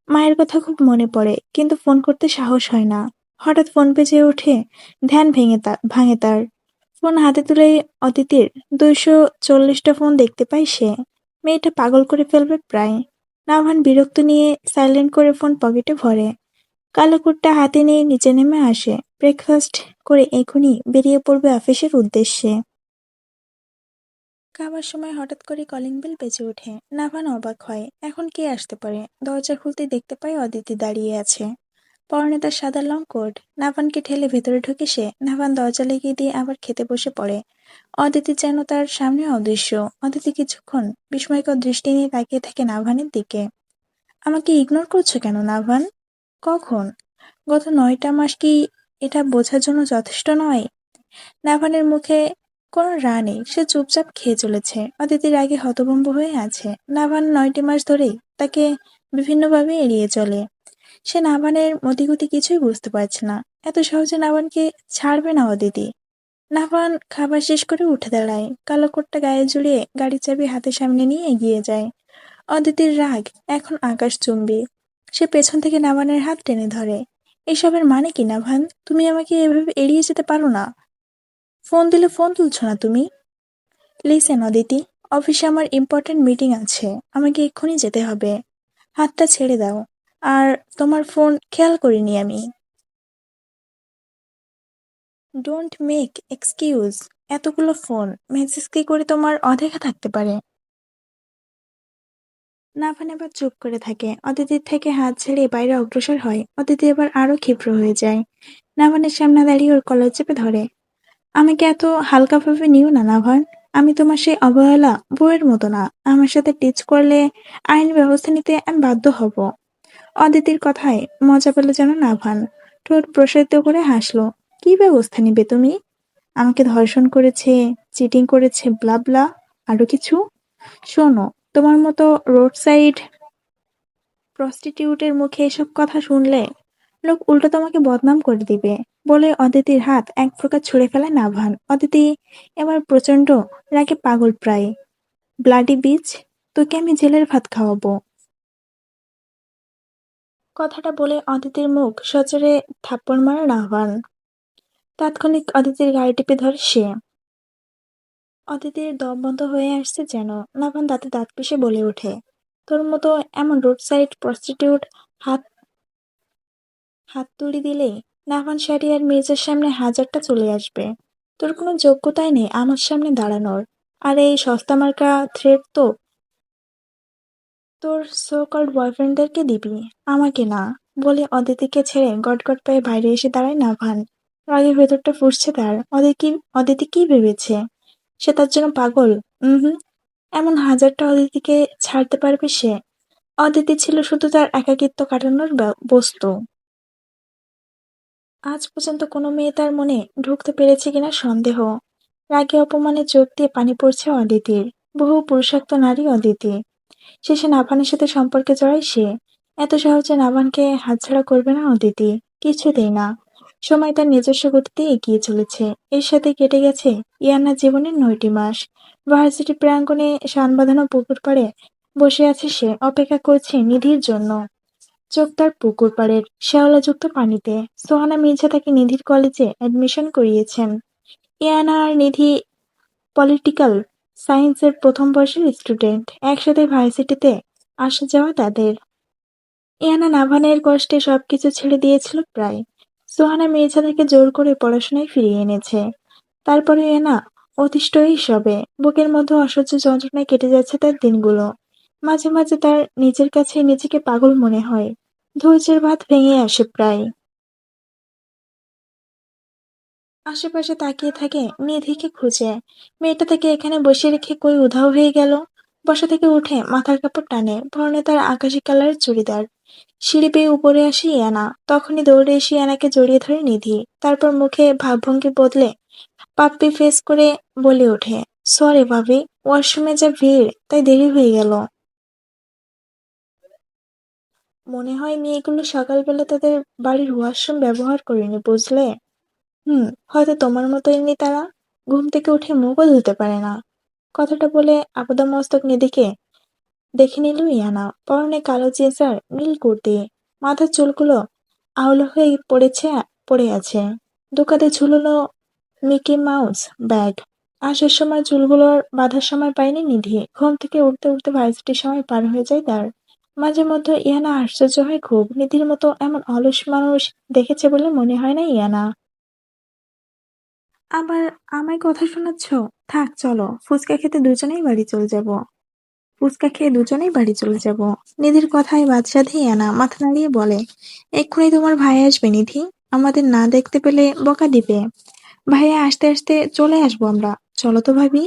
মায়ের কথা খুব মনে পড়ে, কিন্তু ফোন করতে সাহস হয় না। হঠাৎ ফোন বেজে ওঠে। ধ্যান ভাঙে তার। ফোন হাতে তুলে অদিতির 240টা ফোন দেখতে পায় সে। মেয়েটা পাগল করে ফেলবে প্রায়। নাভান বিরক্ত নিয়ে সাইলেন্ট করে ফোন পকেটে ভরে। কালো কোটটা হাতে নিয়ে নিচে নেমে আসে। ব্রেকফাস্ট করে এখনই বেরিয়ে পড়বে অফিসের উদ্দেশ্যে। খাবার সময় হঠাৎ করে কলিং বেল বেজে ওঠে। নাভান অবাক হয়, এখন কে আসতে পারে। দরজা খুলতে দেখতে পায় অদিতি দাঁড়িয়ে আছে। পরনে তার সাদা লং কোট। নাভানকে ঠেলে ভেতরে ঢুকে সে। নাভান দরজা লাগিয়ে দিয়ে আবার খেতে বসে পড়ে। অদিতি যেন তার সামনে অদৃশ্য। অদিতি কিছুক্ষণ বিস্ময়কর দৃষ্টি নিয়ে তাকিয়ে থাকে নাভানের দিকে। আমাকে ইগনোর করছো কেন নাভান? কখন? গত 9টা মাস কি এটা বোঝার জন্য যথেষ্ট নয়? নাভানের মুখে কোনো রা নেই। সে চুপচাপ খেয়ে চলেছে। অদিতির আগে হতভম্ব হয়ে আছে। নাভান 9টি মাস ধরেই তাকে বিভিন্নভাবে এড়িয়ে চলে। সে নাভানের মতিগতি কিছুই বুঝতে পারছে না। এত সহজে নাভানকে ছাড়বে না অদিতি। নাভান খাবার শেষ করে উঠে দাঁড়ায়। কালো কোটটা গায়ে জড়িয়ে গাড়ির চাবি হাতের সামনে নিয়ে এগিয়ে যায়। অদিতির রাগ এখন আকাশচুম্বী। সে পেছন থেকে নাভানের হাত টেনে ধরে। এসবের মানে কি নাভান? তুমি আমাকে এভাবে এড়িয়ে যেতে পারো না। ফোন দিলে ফোন তুলছো না তুমি। লিসেন অদিতি, অফিসে আমার ইম্পর্ট্যান্ট মিটিং আছে, আমাকে এক্ষুনি যেতে হবে। হাতটা ছেড়ে দাও। আর তোমার ফোন খেয়াল করিনি আমি। Don't make excuse. এতগুলো ফোন, মেসেজ কি করে তোমার অদেখা থাকতে পারে? নাভান এবার চুপ করে থাকে। অদিতির থেকে হাত ছেড়ে বাইরে অগ্রসর হয়। অদিতি এবার আরো ক্ষিপ্র হয়ে যায়। নাভানের সামনে দাঁড়িয়ে ওর কলার চেপে ধরে। আমাকে এত হালকাভাবে নিও না নাভান। আমি তোমার সেই অবহেলা বউয়ের মতো না। আমার সাথে টিচ করলে আইনি ব্যবস্থা নিতে আমি বাধ্য হব। অদিতির কথায় মজা পেল যেন নাভান। ঠোঁট প্রসারিত করে হাসলো। কি ব্যবস্থা নিবে তুমি? আমাকে ধর্ষণ করেছে, চিটিং করেছে, ব্লা ব্লা, আরো কিছু? শোনো, তোমার মতো রোড সাইড প্রস্টিটিউটের মুখে এসব কথা শুনলে লোক উল্টো তোমাকে বদনাম করে দিবে বলে অদিতির হাত এক প্রকার ছুঁড়ে ফেলে নাভান। অদিতি এবার প্রচন্ড রাগে পাগল প্রায়। ব্লাডি বিচ, তোকে আমি জেলের ভাত খাওয়াবো। কথাটা বলে অদিতির মুখ সজোরে থাপ্পড় মারে নাভান। তাৎক্ষণিক অদিতির গায়ে টিপে ধরে সে। অদিতির দম বন্ধ হয়ে আসছে যেন। নাভান দাঁতে দাঁত পিষে বলে ওঠে, তোর মতো এমন রোড সাইড প্রস্টিটিউট হাত হাততুড়ি দিলেই নাভান শাড়িয়ার মির্জার সামনে হাজারটা চলে আসবে। তোর কোনো যোগ্যতাই নেই আমার সামনে দাঁড়ানোর। আর এই সস্তা মার্কা থ্রেড তো তোর সো কল্ড বয়ফ্রেন্ডদেরকে দিবি, আমাকে না। বলে অদিতিকে ছেড়ে গটগট পায়ে বাইরে এসে দাঁড়ায় নাভান। রাগে ভেতরটা ফুঁসছে তার। অদিতি কি ভেবেছে সে তার জন্য পাগল? হুম, এমন হাজারটা অদিতিকে ছাড়তে পারবে সে? অদিতি ছিল শুধু তার একাকিত্ব কাটানোর বস্তু। আজ পর্যন্ত কোনো মেয়ে তার মনে ঢুকতে পেরেছে কিনা সন্দেহ। রাগে অপমানে চোখ দিয়ে পানি পড়ছে অদিতির। বহু পুরুষাক্ত নারী অদিতি। শেষে নাভানের সাথে সম্পর্কে জড়ায় সে। এত সহজে নাভানকে হাতছাড়া করবে না অদিতি। কিছুতেই না। সময় তার নিজস্ব গতিতে এগিয়ে চলেছে। এর সাথে কেটে গেছে ইয়ানার জীবনের 9টি মাস। ভার্সিটি প্রাঙ্গণে শান বাঁধানো পুকুর পাড়ে বসে আছে সে। অপেক্ষা করছে নিধির জন্য। চোখ তার পুকুর পাড়ের শ্যাওলাযুক্ত পানিতে। সোহানা মির্জা তাকে নিধির কলেজে অ্যাডমিশন করিয়েছেন। ইয়ানা আর নিধি পলিটিক্যাল সায়েন্সের প্রথম বর্ষের স্টুডেন্ট। একসাথে ভার্সিটিতে আসা যাওয়া তাদের। ইয়ানা নাভানের কষ্টে সবকিছু ছেড়ে দিয়েছিল প্রায়। সোহানা মির্জা তাকে জোর করে পড়াশোনায় ফিরিয়ে এনেছে। তারপরে ইয়ানা অতিষ্ঠই সবে। বুকের মধ্যে অসহ্য যন্ত্রণায় কেটে যাচ্ছে তার দিনগুলো। মাঝে মাঝে তার নিজের কাছে নিজেকে পাগল মনে হয়। ধৈর্যের বাঁধ ভেঙে আসে প্রায়। আশেপাশে তাকিয়ে থাকে নিধিকে খুঁজে। মেয়েটা তাকে এখানে বসিয়ে রেখে কই উধাও হয়ে গেল। বসা থেকে উঠে মাথার কাপড় টানে। পরনে তার আকাশি কালারের চুড়িদার। সিঁড়ি বেয়ে উপরে আসে ইয়ানা। তখনই দৌড়ে এসে ইয়ানাকে জড়িয়ে ধরে নিধি। তারপর মুখে ভাবভঙ্গি বদলে পাপ্পি ফেস করে বলে ওঠে, সরি ভাবি, ওয়াশরুমে যা ভিড় তাই দেরি হয়ে গেল। মনে হয় মেয়েগুলো সকালবেলা তাদের বাড়ির ওয়াশরুম ব্যবহার করেনি, বুঝলে? হয়তো তোমার মতো এমনি তারা ঘুম থেকে উঠে মুখও ধুতে পারে না। কথাটা বলে আপাদমস্তক নিধিকে দেখে নিল ইয়ানা। পরনে কালো জিন্স আর নীল কুর্তি। মাথার চুলগুলো আউলা হয়ে পড়ে আছে। দোকানে ঝুলনো মিকি মাউস ব্যাগ। আসার সময় চুলগুলোর বাঁধার সময় পায়নি নিধি। ঘুম থেকে উঠতে উঠতে ভার্সিটির সময় পার হয়ে যায় তার। মাঝে মধ্যে ইয়ানা আশ্চর্য হয় খুব। নিধির মতো এমন অলস মানুষ দেখেছে বলে মনে হয় না ইয়ানা। আবার আমায় কথা শোনাচ্ছ? থাক চলো, ফুচকা খেয়ে দুজনেই বাড়ি চলে যাব। নিধির কথায় বাদশাধী আনা মাথা নাড়িয়ে বলে, এক্ষুনি তোমার ভাই আসবে নিধি। আমাদের না দেখতে পেলে বকা দিবে। ভাইয়া আসতে আসতে চলে আসবো আমরা। চলো তো ভাবি।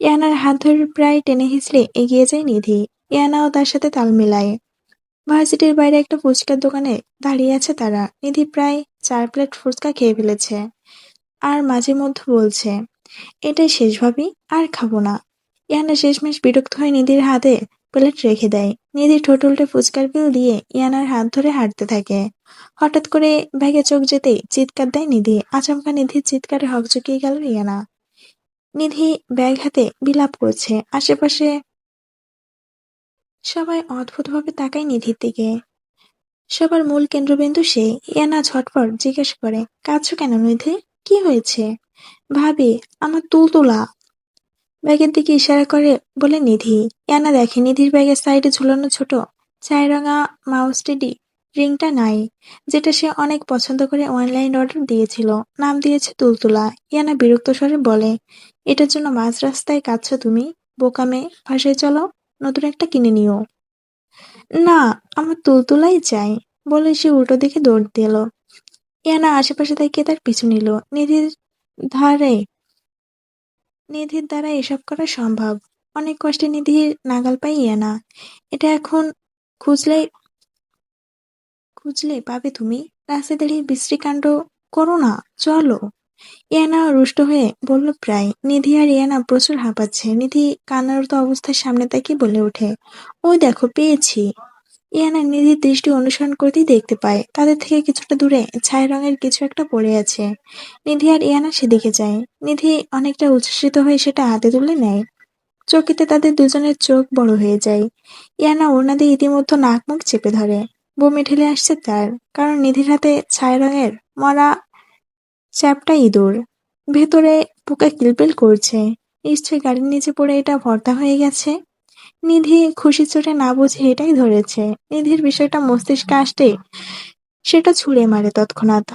ইয়ানার হাত ধরে প্রায় টেনে হিঁচড়ে এগিয়ে যায় নিধি। ইয়ানাও তার সাথে তাল মেলায়। ভার্সিটির বাইরে একটা ফুচকার দোকানে দাঁড়িয়ে আছে তারা। নিধি প্রায় 4 প্লেট ফুচকা খেয়ে ফেলেছে। আর মাঝে মধ্যে বলছে, এটাই শেষ ভাবি, আর খাবো না। ইয়ানা শেষমেশ বিরক্ত হয়ে নিধির হাতে প্লেট রেখে দেয়। নিধি ঠোঁট উল্টে ফুচকার বিল দিয়ে ইয়ানার হাত ধরে হাঁটতে থাকে। হঠাৎ করে ব্যাগে চোখ যেতেই চিৎকার দেয় নিধি। আচমকা নিধির চিৎকারে হকচকিয়ে গেল ইয়ানা। নিধি ব্যাগ হাতে বিলাপ করছে। আশেপাশে সবাই অদ্ভুতভাবে তাকায় নিধির দিকে। সবার মূল কেন্দ্রবিন্দু সে। ইয়ানা ঝটপট জিজ্ঞেস করে, কাঁদছো কেন নিধি? কি হয়েছে? ভাবি, আমার তুলতুলা। ব্যাগের দিকে ইশারা করে বলে নিধি। ইয়ানা দেখে নিধির ব্যাগের সাইডে ঝুলানো ছোট ছাইরঙা মাউসটিডি রিংটা নাই, যেটা সে অনেক পছন্দ করে অনলাইন অর্ডার দিয়েছিল। নাম দিয়েছে তুলতুলা। ইয়ানা বিরক্ত স্বরে বলে, এটার জন্য মাঝ রাস্তায় কাঁদছো তুমি? বোকা মেয়ে, বাসায় চলো, নতুন একটা কিনে নিও। না, আমার তুলতুলাই চাই, বলে সে উল্টো দিকে দৌড় দিল। ইয়ানা আশেপাশে তাকিয়ে তার পিছু নিল। ধারে নিধির দ্বারা এসব করা সম্ভব। অনেক কষ্টে নিধির নাগাল পাই ইয়ানা। এটা এখন খুঁজলেই খুঁজলে পাবে তুমি। রাস্তায় দাঁড়িয়ে বিশ্রী কাণ্ড করো না, চলো। ইয়ানা রুষ্ট হয়ে বলল প্রায়। নিধি আর ইয়ানা প্রচুর হাঁপাচ্ছে। নিধি কান্নারত অবস্থায় সামনে তাকিয়ে বলে ওঠে, ওই দেখো পেয়েছি। ইয়ানা নিধির দৃষ্টি অনুসরণ করতেই দেখতে পায় তাদের থেকে কিছুটা দূরে ছাই রঙের কিছু একটা পড়ে আছে। নিধি আর ইয়ানা সেদিকে যায়। নিধি অনেকটা উচ্ছ্বসিত হয়ে সেটা হাতে তুলে নেয়। চকিতে তাদের দুজনের চোখ বড় হয়ে যায়। ইয়ানা ওড়না দিয়ে ইতিমধ্যে নাক মুখ চেপে ধরে। বমি ঢেলে আসছে তার, কারণ নিধির হাতে ছাই রঙের মরা চ্যাপ্টা ইঁদুর। ভেতরে পোকা কিলবিল করছে। নিশ্চয়ই গাড়ির নিচে পড়ে এটা ভর্তা হয়ে গেছে। নিধি খুশি চোটে না বুঝে এটাই ধরেছে। নিধির বিষয়টা মস্তিষ্কে আসতে সেটা ছুঁড়ে মারে তৎক্ষণাৎ।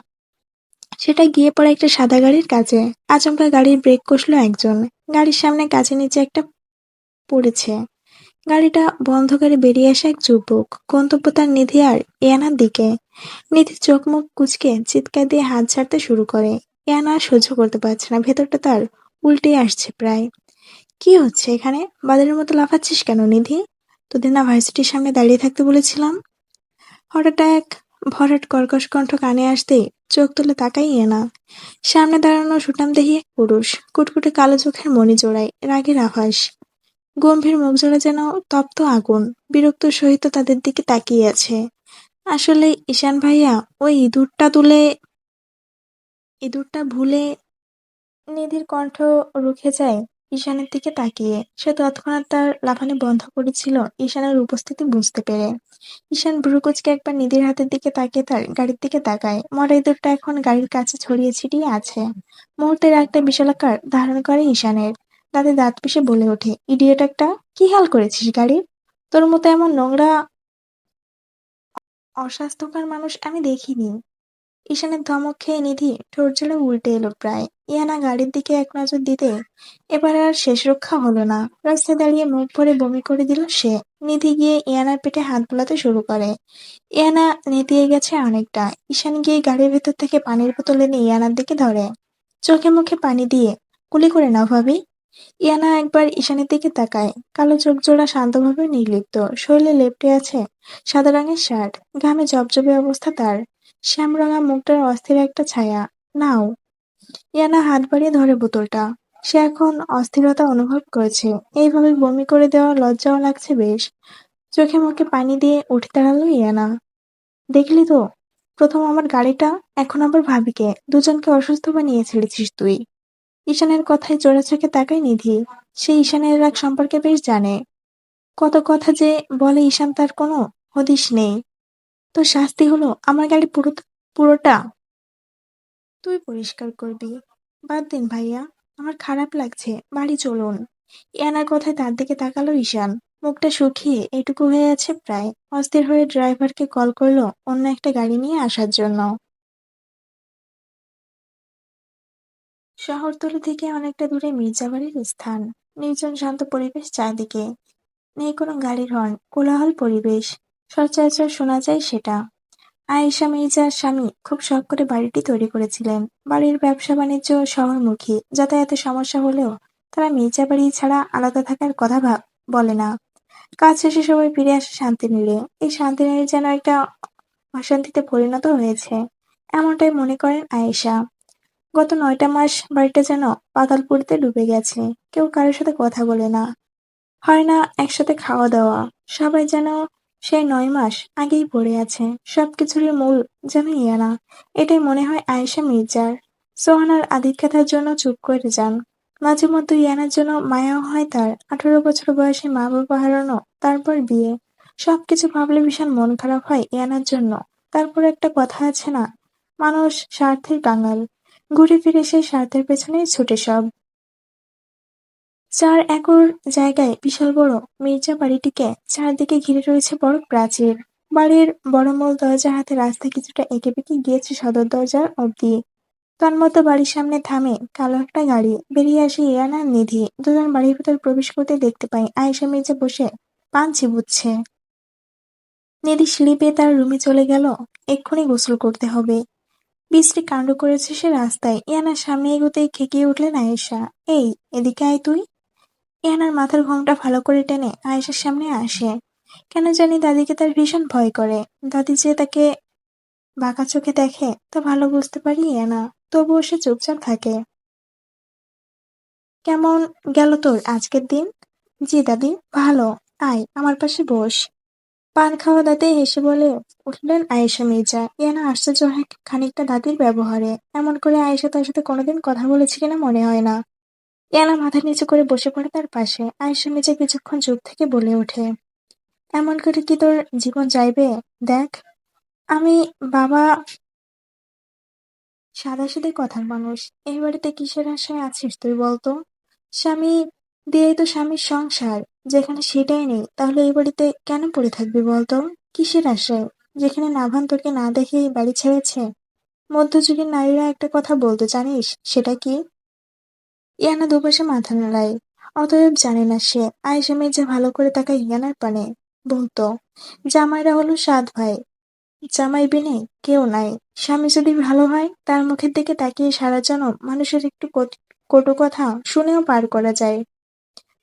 সেটা গিয়ে পড়ে একটা সাদা গাড়ির কাছে। আচমকা গাড়ির ব্রেক কষলো একজন। গাড়ির সামনে গাছের নিচে একটা পড়েছে। গাড়িটা বন্ধ করে বেরিয়ে আসে এক যুবক। গন্তব্য তার নিধি আর ইয়ানার দিকে। নিধি চোখ মুখ কুঁচকে চিৎকার দিয়ে হাত ঝাড়তে শুরু করে। ইয়ানা আর সহ্য করতে পারছে না, ভেতরটা তার উল্টে আসছে প্রায়। কি হচ্ছে এখানে? বাদরের মতো লাফাচ্ছিস কেন নিধি? তোদের না ভার্সিটির সামনে দাঁড়িয়ে থাকতে বলেছিলাম? হঠাৎ এক ভরাট কর্কশ কণ্ঠ কানে আসতেই চোখ তুলে তাকাই ইয়ানা। সামনে দাঁড়ানো সুঠামদেহী এক পুরুষ, কুটকুটে কালো চোখের মণি জোড়ায় রাগের আভাস। গম্ভীর মুখজোড়া যেন তপ্ত আগুন। বিরক্ত সহিত তাদের দিকে তাকিয়ে আছে। আসলে ঈশান ভাইয়া, ওই ইঁদুরটা ভুলে। নিধির কণ্ঠ রুখে যায় ঈশানের দিকে তাকিয়ে। সে তৎক্ষণাৎ তার লাফানো বন্ধ করেছিল ঈশানের উপস্থিতি বুঝতে পেরে। ঈশান ভ্রুকুঁচকে একবার নিধির হাতের দিকে তাকিয়ে তার গাড়ির দিকে তাকায়। মরা ইঁদুরটা এখন গাড়ির কাছে ছড়িয়ে ছিটিয়ে আছে। মুহূর্তের একটা বিশালাকার ধারণ করে ঈশানের। দাঁতে দাঁত পিষে বলে ওঠে, ইডিয়েট একটা! কি হাল করেছিস গাড়ির? তোর মতো এমন নোংরা অস্বাস্থ্যকর মানুষ আমি দেখিনি। ঈশানের ধমক খেয়ে নিধি ঠোঁট জোড়া উল্টে এলো প্রায়। ইয়ানা গাড়ির দিকে এক নজর দিতে এবার আর শেষ রক্ষা হলো না। রাস্তায় দাঁড়িয়ে মুখ ভরে বমি করে দিল সে। নিধি গিয়ে ইয়ানার পেটে হাত বোলাতে শুরু করে। ইয়ানা নেতিয়ে গেছে অনেকটা। ঈশান গিয়ে গাড়ির ভেতর থেকে পানির বোতল এনে ইয়ানার দিকে ধরে। চোখে মুখে পানি দিয়ে, কুলি করে নাও ভাবি। ইয়ানা একবার ঈশানের দিকে তাকায়। কালো চোখ জোড়া শান্তভাবে নির্লিপ্ত। শরীরে লেপ্টে আছে সাদা রঙের শার্ট। ঘামে জবজবে অবস্থা তার। শ্যামরঙা মুখটার অস্থির একটা ছায়া। নাও। ইয়ানা হাত বাড়িয়ে ধরে বোতলটা। সে এখন অস্থিরতা অনুভব করেছে। এইভাবে বমি করে দেওয়া লজ্জাও লাগছে বেশ। চোখে মুখে পানি দিয়ে উঠে দাঁড়ালো ইয়ানা। দেখলি তো, প্রথম আমার গাড়িটা, এখন আবার ভাবিকে। দুজনকে অসুস্থ বানিয়ে ছেড়েছিস তুই। ঈশানের কথায় জোড়া চোখে তাকায় নিধি। সে ঈশানের রাগ সম্পর্কে বেশ জানে। কত কথা যে বলে ঈশান তার কোনো হদিস নেই। তো শাস্তি হলো আমার গাড়ি পুরোটা তুই পরিষ্কার করবি। বাদ দিন ভাইয়া, আমার খারাপ লাগছে, বাড়ি চলুন। ইয়ানার কথায় তার দিকে তাকালো ঈশান। মুখটা শুকিয়ে এইটুকু হয়ে আছে প্রায়। অস্থির হয়ে ড্রাইভারকে কল করলো অন্য একটা গাড়ি নিয়ে আসার জন্য। শহরতলি থেকে অনেকটা দূরে মির্জাবাড়ির স্থান। নির্জন শান্ত পরিবেশ চারদিকে। নেই কোনো গাড়ির হর্ন, কোলাহল পরিবেশ। সচরাচর শোনা যায় সেটা। আয়েশা মির্জার স্বামী খুব শখ করে বাড়িটি তৈরি করেছিলেন। বাড়ির ব্যবসা-বাণিজ্য শহরমুখী। যাতায়াতের সমস্যা হলেও তারা মির্জা বাড়ি ছাড়া আলাদা থাকার কথা বলে না। কাজ শেষে সবাই ফিরে আসে শান্তিনীড়ে। এই শান্তিনীড় যেন একটা অশান্তিতে পরিণত হয়েছে, এমনটাই মনে করেন আয়েশা। গত ৯টা মাস বাড়িটা যেন পাতালপুরিতে ডুবে গেছে। কেউ কারোর সাথে কথা বলে না। হয় না একসাথে খাওয়া-দাওয়া। সবাই যেন সেই ৯ মাস আগেই পড়ে আছে। সবকিছুরই মূল যেন ইয়ানা। এটাই মনে হয় আয়েশা মির্জার। সোহানার আধিক্যতার জন্য চুপ করে যান। মাঝে মধ্যে ইয়ানার জন্য মায়াও হয় তার। ১৮ বছর বয়সে মা-বাবা হারানো, তারপর বিয়ে। সবকিছু ভাবলে ভীষণ মন খারাপ হয় ইয়ানার জন্য। তারপর একটা কথা আছে না, মানুষ স্বার্থের কাঙাল। ঘুরে ফিরে সেই স্বার্থের পেছনেই ছুটে সব। 4 একর জায়গায় বিশাল বড় মির্জা বাড়িটিকে চারদিকে ঘিরে রয়েছে বড় প্রাচীর। বাড়ির বড় মূল দরজা হাতে রাস্তা কিছুটা এঁকে বেঁকে গিয়েছে সদর দরজার অব্দি। তন্মধ্যে বাড়ির সামনে থামে কালো একটা গাড়ি। বেরিয়ে আসে ইয়ান আর নিধি। দুজন বাড়ির ভেতর প্রবেশ করতে দেখতে পাই আয়েশা মির্জা বসে পান চিবুচ্ছে। নিধি সিঁড়ি বেয়ে তার রুমে চলে গেল। এক্ষুনি গোসল করতে হবে। বিশ্রী কাণ্ড করেছে সে রাস্তায়। ইয়ানার সামনে এগোতেই খেকিয়ে উঠলেন আয়েশা। এই, এদিকে আয় তুই। ইহানার মাথার ঘোমটা ভালো করে টেনে আয়েশার সামনে আসে। কেন জানি দাদিকে তার ভীষণ ভয় করে। দাদি যে তাকে বাঁকা চোখে দেখে তা ভালো বুঝতে পারি না। তবুও সে চুপচাপ থাকে। কেমন গেল তোর আজকের দিন? জি দাদি, ভালো। আয় আমার পাশে বস। পান খাওয়া দাঁতে হেসে বলে উঠলেন আয়েশা মির্জা। ইয়ানা আশ্চর্য হয় খানিকটা দাদির ব্যবহারে। এমন করে আয়েশা তার সাথে কোনোদিন কথা বলেছে কিনা মনে হয় না। ইয়ানা মাথা নিচু করে বসে পড়ে তার পাশে। আয়েশা মির্জা কিছুক্ষণ চুপ থেকে বলে ওঠে, এমন করে কি তোর জীবন যাইবে? দেখ, আমি বাবা সাদাসিধে কথার মানুষ। এই বাড়িতে কিসের আশায় আছিস তুই বলতো? স্বামী দিয়েই তো স্বামীর সংসার। যেখানে সেটাই নেই তাহলে এই বাড়িতে কেন পড়ে থাকবি বলতো? কিসের আশায়? যেখানে নাভান তোকে না দেখেই বাড়ি ছেড়েছে। মধ্যযুগের নারীরা একটা কথা বলতো জানিস, সেটা কি? ইয়ানা দুপাশে মাথা নাড়ায়। অতএব জানে না সে। আয়েশা মির্জা ভালো করে তাকায় ইয়ানার পানে। বলতো, জামাইরা হলো 7 ভাই। জামাই বিনে কেউ নাই। স্বামী যদি ভালো হয় তার মুখের দিকে তাকিয়ে সারা জনম মানুষের একটু কটু কথা শুনেও পার করা যায়।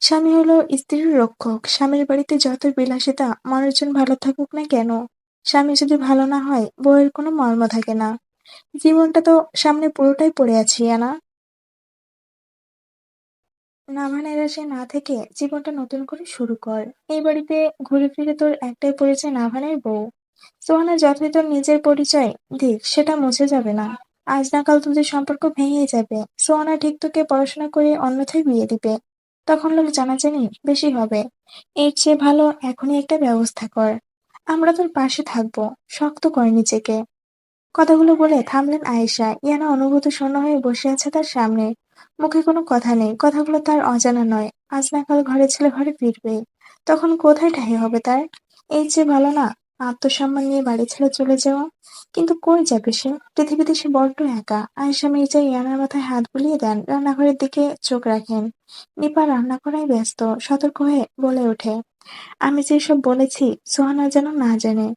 স্বামী হলো স্ত্রীর রক্ষক। স্বামীর বাড়িতে যত বিলাসিতা, মানুষজন ভালো থাকুক না কেন, স্বামী যদি ভালো না হয় বউয়ের কোনো মর্ম থাকে না। জীবনটা তো সামনে পুরোটাই পড়ে আছি না। নাভানের আশায় না থেকে জীবনটা নতুন করে শুরু কর। এই বাড়িতে ঘুরে ফিরে তোর একটাই পরিচয়, নাভানের বউ। সোহানা যতই তোর নিজের পরিচয় দিক, সেটা মুছে যাবে না। আজ না কাল তোদের সম্পর্ক ভেঙেই যাবে। সোহানা ঠিক তোকে পড়াশোনা করে অন্যথায় বিয়ে দিবে। তখন লোক জানাজানি বেশি হবে। এর চেয়ে ভালো এখনই একটা ব্যবস্থা কর। আমরা তোর পাশে থাকবো। শক্ত কর নিজেকে। কথাগুলো বলে থামলেন আয়েশা। ইয়ানা অনুভূত শূন্য হয়ে বসে আছে তার সামনে। মুখে কোনো কথা নেই। কথাগুলো তার অজানা নয়। আজ না কাল ঘরে ছেলে ঘরে ফিরবে। তখন কোথায় ঠাঁই হবে তার? এই যে ভালো না আত্মসম্মান নিয়ে বাড়ি ছেড়ে চলে যাওয়া। কিন্তু কই যাবে সে? পৃথিবীতে সে বড্ড একা। আয়েশা মির্জা ইয়ানার মাথায় হাত বুলিয়ে দেন। রান্নাঘরের দিকে চোখ রাখেন। নিপা রান্না করায় ব্যস্ত। সতর্ক হয়ে বলে ওঠে, আমি যেসব বলেছি সোহানা যেন না জানে।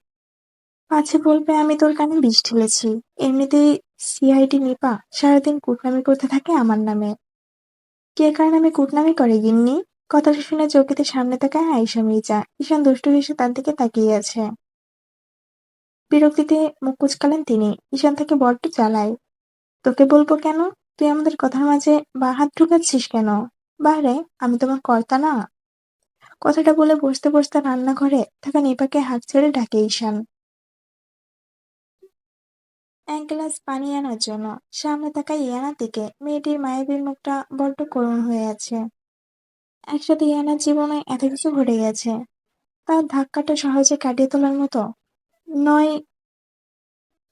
পাছে বলবে আমি তোর কানে বিষ ঢেলেছি। এমনিতেই সিআইডি নিপা সারাদিন কুটনামি করতে থাকে আমার নামে। কে কার নামে কুটনামি করে গিন্নি? কথাটা শুনে চৌকিতে সামনে তাকায় আয়েশা মির্জা। ঈশান দুষ্টু হেসে তার দিকে তাকিয়ে আছে। বিরক্তিতে মুখ কুঁচকালেন তিনি। ঈশান তাকে বড্ড জ্বালায়। তোকে বলবো কেন? তুই আমাদের কথার মাঝে হাত ঢুকাচ্ছিস কেন? বারে, আমি তোমার কর্তা না? কথাটা বলে বসতে বসতে রান্নাঘরে থাকা নিপাকে হাত ছেড়ে ডাকে ঈশান এক গ্লাস পানি আনার জন্য। সামনে তাকায় ইয়ানার দিকে। মেয়েটির মায়াবীর মুখটা বড্ড করুণ হয়ে আছে। একসাথে ইয়ানার জীবনে এত কিছু ঘটে গেছে, তার ধাক্কাটা সহজে কাটিয়ে তোলার মতো নয়।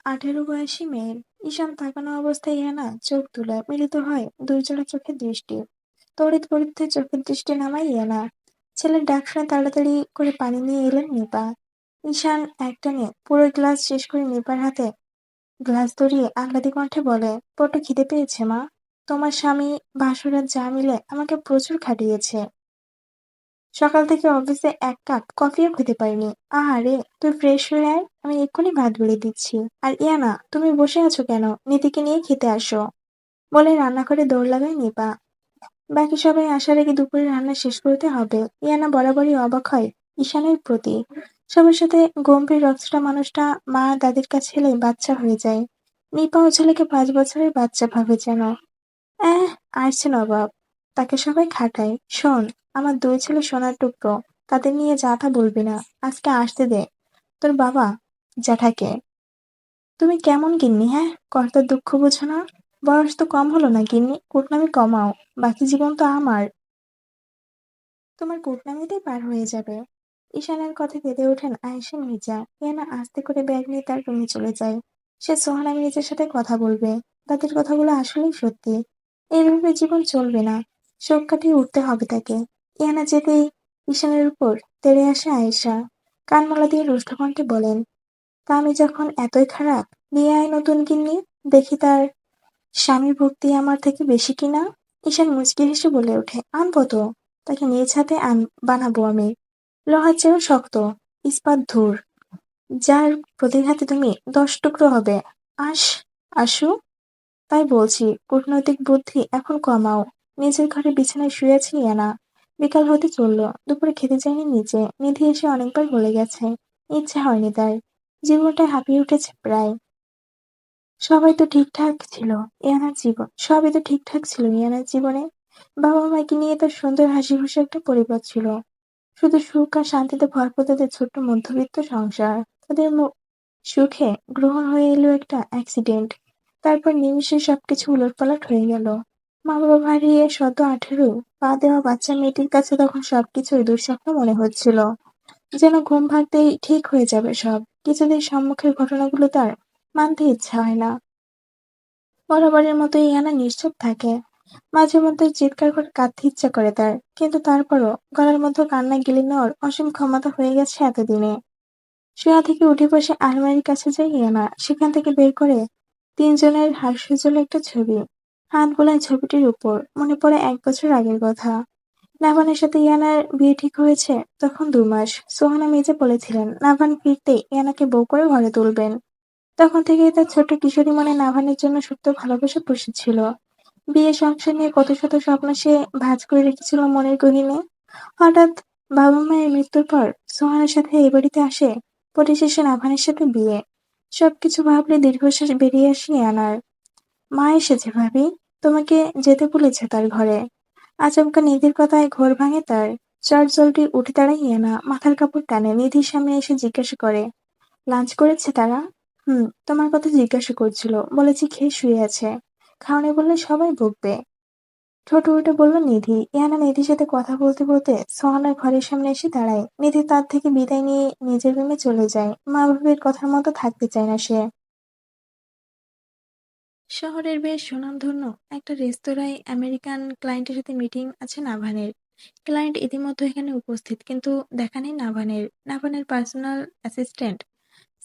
18 বয়সী মেয়ের। ঈশান তাকানো অবস্থায় ইয়ানা চোখ তুলে মিলিত হয় দুই জোড়া চোখের দৃষ্টি। তড়িৎ পড়িতে চোখের দৃষ্টি নামায় ইয়ানা। ছেলের ডাক শুনে তাড়াতাড়ি করে পানি নিয়ে এলেন নিপা। ঈশান একটানে পুরো গ্লাস শেষ করে নিপার হাতে গ্লাস ধরিয়ে আহ্লাদি কণ্ঠে বলে, বড্ড খিদে পেয়েছে মা। তোমার স্বামী বাসরাত যা মিলে আমাকে প্রচুর খাটিয়েছে। সকাল থেকে অফিসে এক কাপ কফিও খেতে পারিনি। আহারে, তুই ফ্রেশ হয়ে আয়, আমি এক্ষুনি ভাত বেড়ে দিচ্ছি। আর ইয়ানা, তুমি বসে আছো কেন? নিধিকে নিয়ে খেতে আসো। বলে রান্নাঘরে দৌড় লাগায় নিপা। বাকি সবাই আসার আগে দুপুরে রান্না শেষ করতে হবে। ইয়ানা বরাবরই অবাক হয় ঈশানের প্রতি। সবার সাথে গম্ভীর রক্তটা মানুষটা মা দাদির কাছে এলে বাচ্চা হয়ে যায়। নিপাও ছেলেকে 5 বছরের বাচ্চা ভাবে যেন। এহ, আসছে নবাব। তাকে সবাই খাটায়। শোন, আমার দুই ছেলে সোনার টুকরো। তাদের নিয়ে যা তা বলবি না। আজকে আসতে দে তোর বাবা জ্যাঠাকে। তুমি কেমন গিন্নি, হ্যাঁ? কর্তার দুঃখ বোঝো না? বয়স তো কম হলো না গিন্নি, কুটনামি কমাও। বাকি জীবন তো আমার। তোমার কুটনামিতেই পার হয়ে যাবে। ঈশানের কথায় কেঁদে ওঠেন আয়েশা মির্জা। ইয়ানা আস্তে করে ব্যাগ নিয়ে তার রুমে চলে যায়। সে সোহানা মির্জার সাথে কথা বলবে। তাদের কথাগুলো আসলেই সত্যি। এইভাবে জীবন চলবে না। শোক কাটিয়ে উঠতে হবে তাকে। ইয়ানা যেতেই ঈশানের উপর তেড়ে আসে আয়েশা। কানমালা দিয়ে রুষ্ট কণ্ঠে বলেন, তা আমি যখন এতই খারাপ, নিয়ে আয় নতুন গিন্নি, দেখি তার স্বামীর ভক্তি আমার থেকে বেশি কিনা। ঈশান মুচকি হেসে বলে ওঠে, আনবো তো, তাকে নিজ হাতে বানাবো আমি। লোহার চেয়েও শক্ত, ইস্পাত ধুর, যার প্রতিঘাতে তুমি 10 টুকরো হবে। আস আশু, তাই বলছি কূটনৈতিক বুদ্ধি এখন কমাও। নিজের ঘরে বিছানায় শুয়ে আছি ইয়ানা। বিকাল হতে চললো, দুপুরে খেতে যায়নি নিচে। নিধি এসে অনেকবার বলে গেছে, ইচ্ছে হয়নি তার, জীবনটা হাঁপিয়ে উঠেছে প্রায়। সবই তো ঠিকঠাক ছিল ইয়ানার জীবনে। বাবা মাকে নিয়ে তার সুন্দর হাসি খুশি একটা পরিবার ছিল। শুধু সুখ আর শান্তিতে ভরপুর তাদের ছোট্ট মধ্যবিত্ত সংসার। তাদের সুখে গ্রহণ হয়ে এলো একটা অ্যাক্সিডেন্ট। তারপর নিমিষে সবকিছু উলটপালট হয়ে গেল। মা বাবা হারিয়ে সদ্য 18 পা দেওয়া বাচ্চা মেয়েটির কাছে তখন সবকিছুই দুঃস্বপ্ন মনে হচ্ছিল। যেন ঘুম ভাঙতেই ঠিক হয়ে যাবে সব। কিছুদিন সম্মুখের ঘটনাগুলো তার মানতে ইচ্ছা হয় না। বরাবরের মতোই ইয়ানা নিশ্চুপ থাকে। মাঝে মধ্যে চিৎকার করে কাঁদতে ইচ্ছা করে তার, কিন্তু তারপরও গলার মধ্যে কান্না গিলে নেওয়ার অসীম ক্ষমতা হয়ে গেছে এতদিনে। শোয়া থেকে উঠে বসে আলমারির কাছে যায় ইয়ানা, সেখান থেকে বের করে তিনজনের হাস্যোজ্জ্বল একটা ছবি। হাত বোলায় ছবিটির উপর, মনে পড়ে 1 বছর আগের কথা। নাভানের সাথে ইয়ানার বিয়ে ঠিক হয়েছে তখন 2 মাস। সোহানা মির্জা বলেছিলেন নাভান ফিরতেই ইয়ানাকে বউ করে ঘরে তুলবেন। তখন থেকেই তার ছোট্ট কিশোরী মনে নাভানের জন্য সুপ্ত ভালোবাসা পুষেছিল। বিয়ে সংসার নিয়ে কত শত স্বপ্ন সে ভাঁজ করে রেখেছিল মনের গহীনে। হঠাৎ বাবা মায়ের মৃত্যুর পর সোহানের সাথে এই বাড়িতে আসে, পরিশেষে নাভানের সাথে বিয়ে। সবকিছু ভাবলে দীর্ঘশ্বাস বেরিয়ে আসে আনার। মা এসেছে ভাবি, তোমাকে যেতে বলেছে তার ঘরে। আচমকা নিধির কথায় ঘোর ভাঙে তার। চটজলদি উঠে দাঁড়ায় ইয়ানা, মাথার কাপড় টানে, নিধির সামনে এসে জিজ্ঞাসা করে, লাঞ্চ করেছে তারা? তোমার কথা জিজ্ঞাসা করছিল, বলেছি খেয়ে শুয়ে আছে। খাওনি বললে সবাই বকবে। ছোট উঠে বলল নিধি। ইয়ানা নিধির সাথে কথা বলতে বলতে সোহানার ঘরের সামনে এসে দাঁড়ায়। নিধি তার থেকে বিদায় নিয়ে নিজের রুমে চলে যায়। মা বাবার কথার মতো থাকতে চায় না সে। শহরের বেশ সুনামধন্য একটা রেস্তোরাঁয় আমেরিকান ক্লায়েন্টের সাথে মিটিং আছে নাভানের। ক্লায়েন্ট ইতিমধ্যে এখানে উপস্থিত, কিন্তু দেখা নেই নাভানের। নাভানের পার্সোনাল অ্যাসিস্ট্যান্ট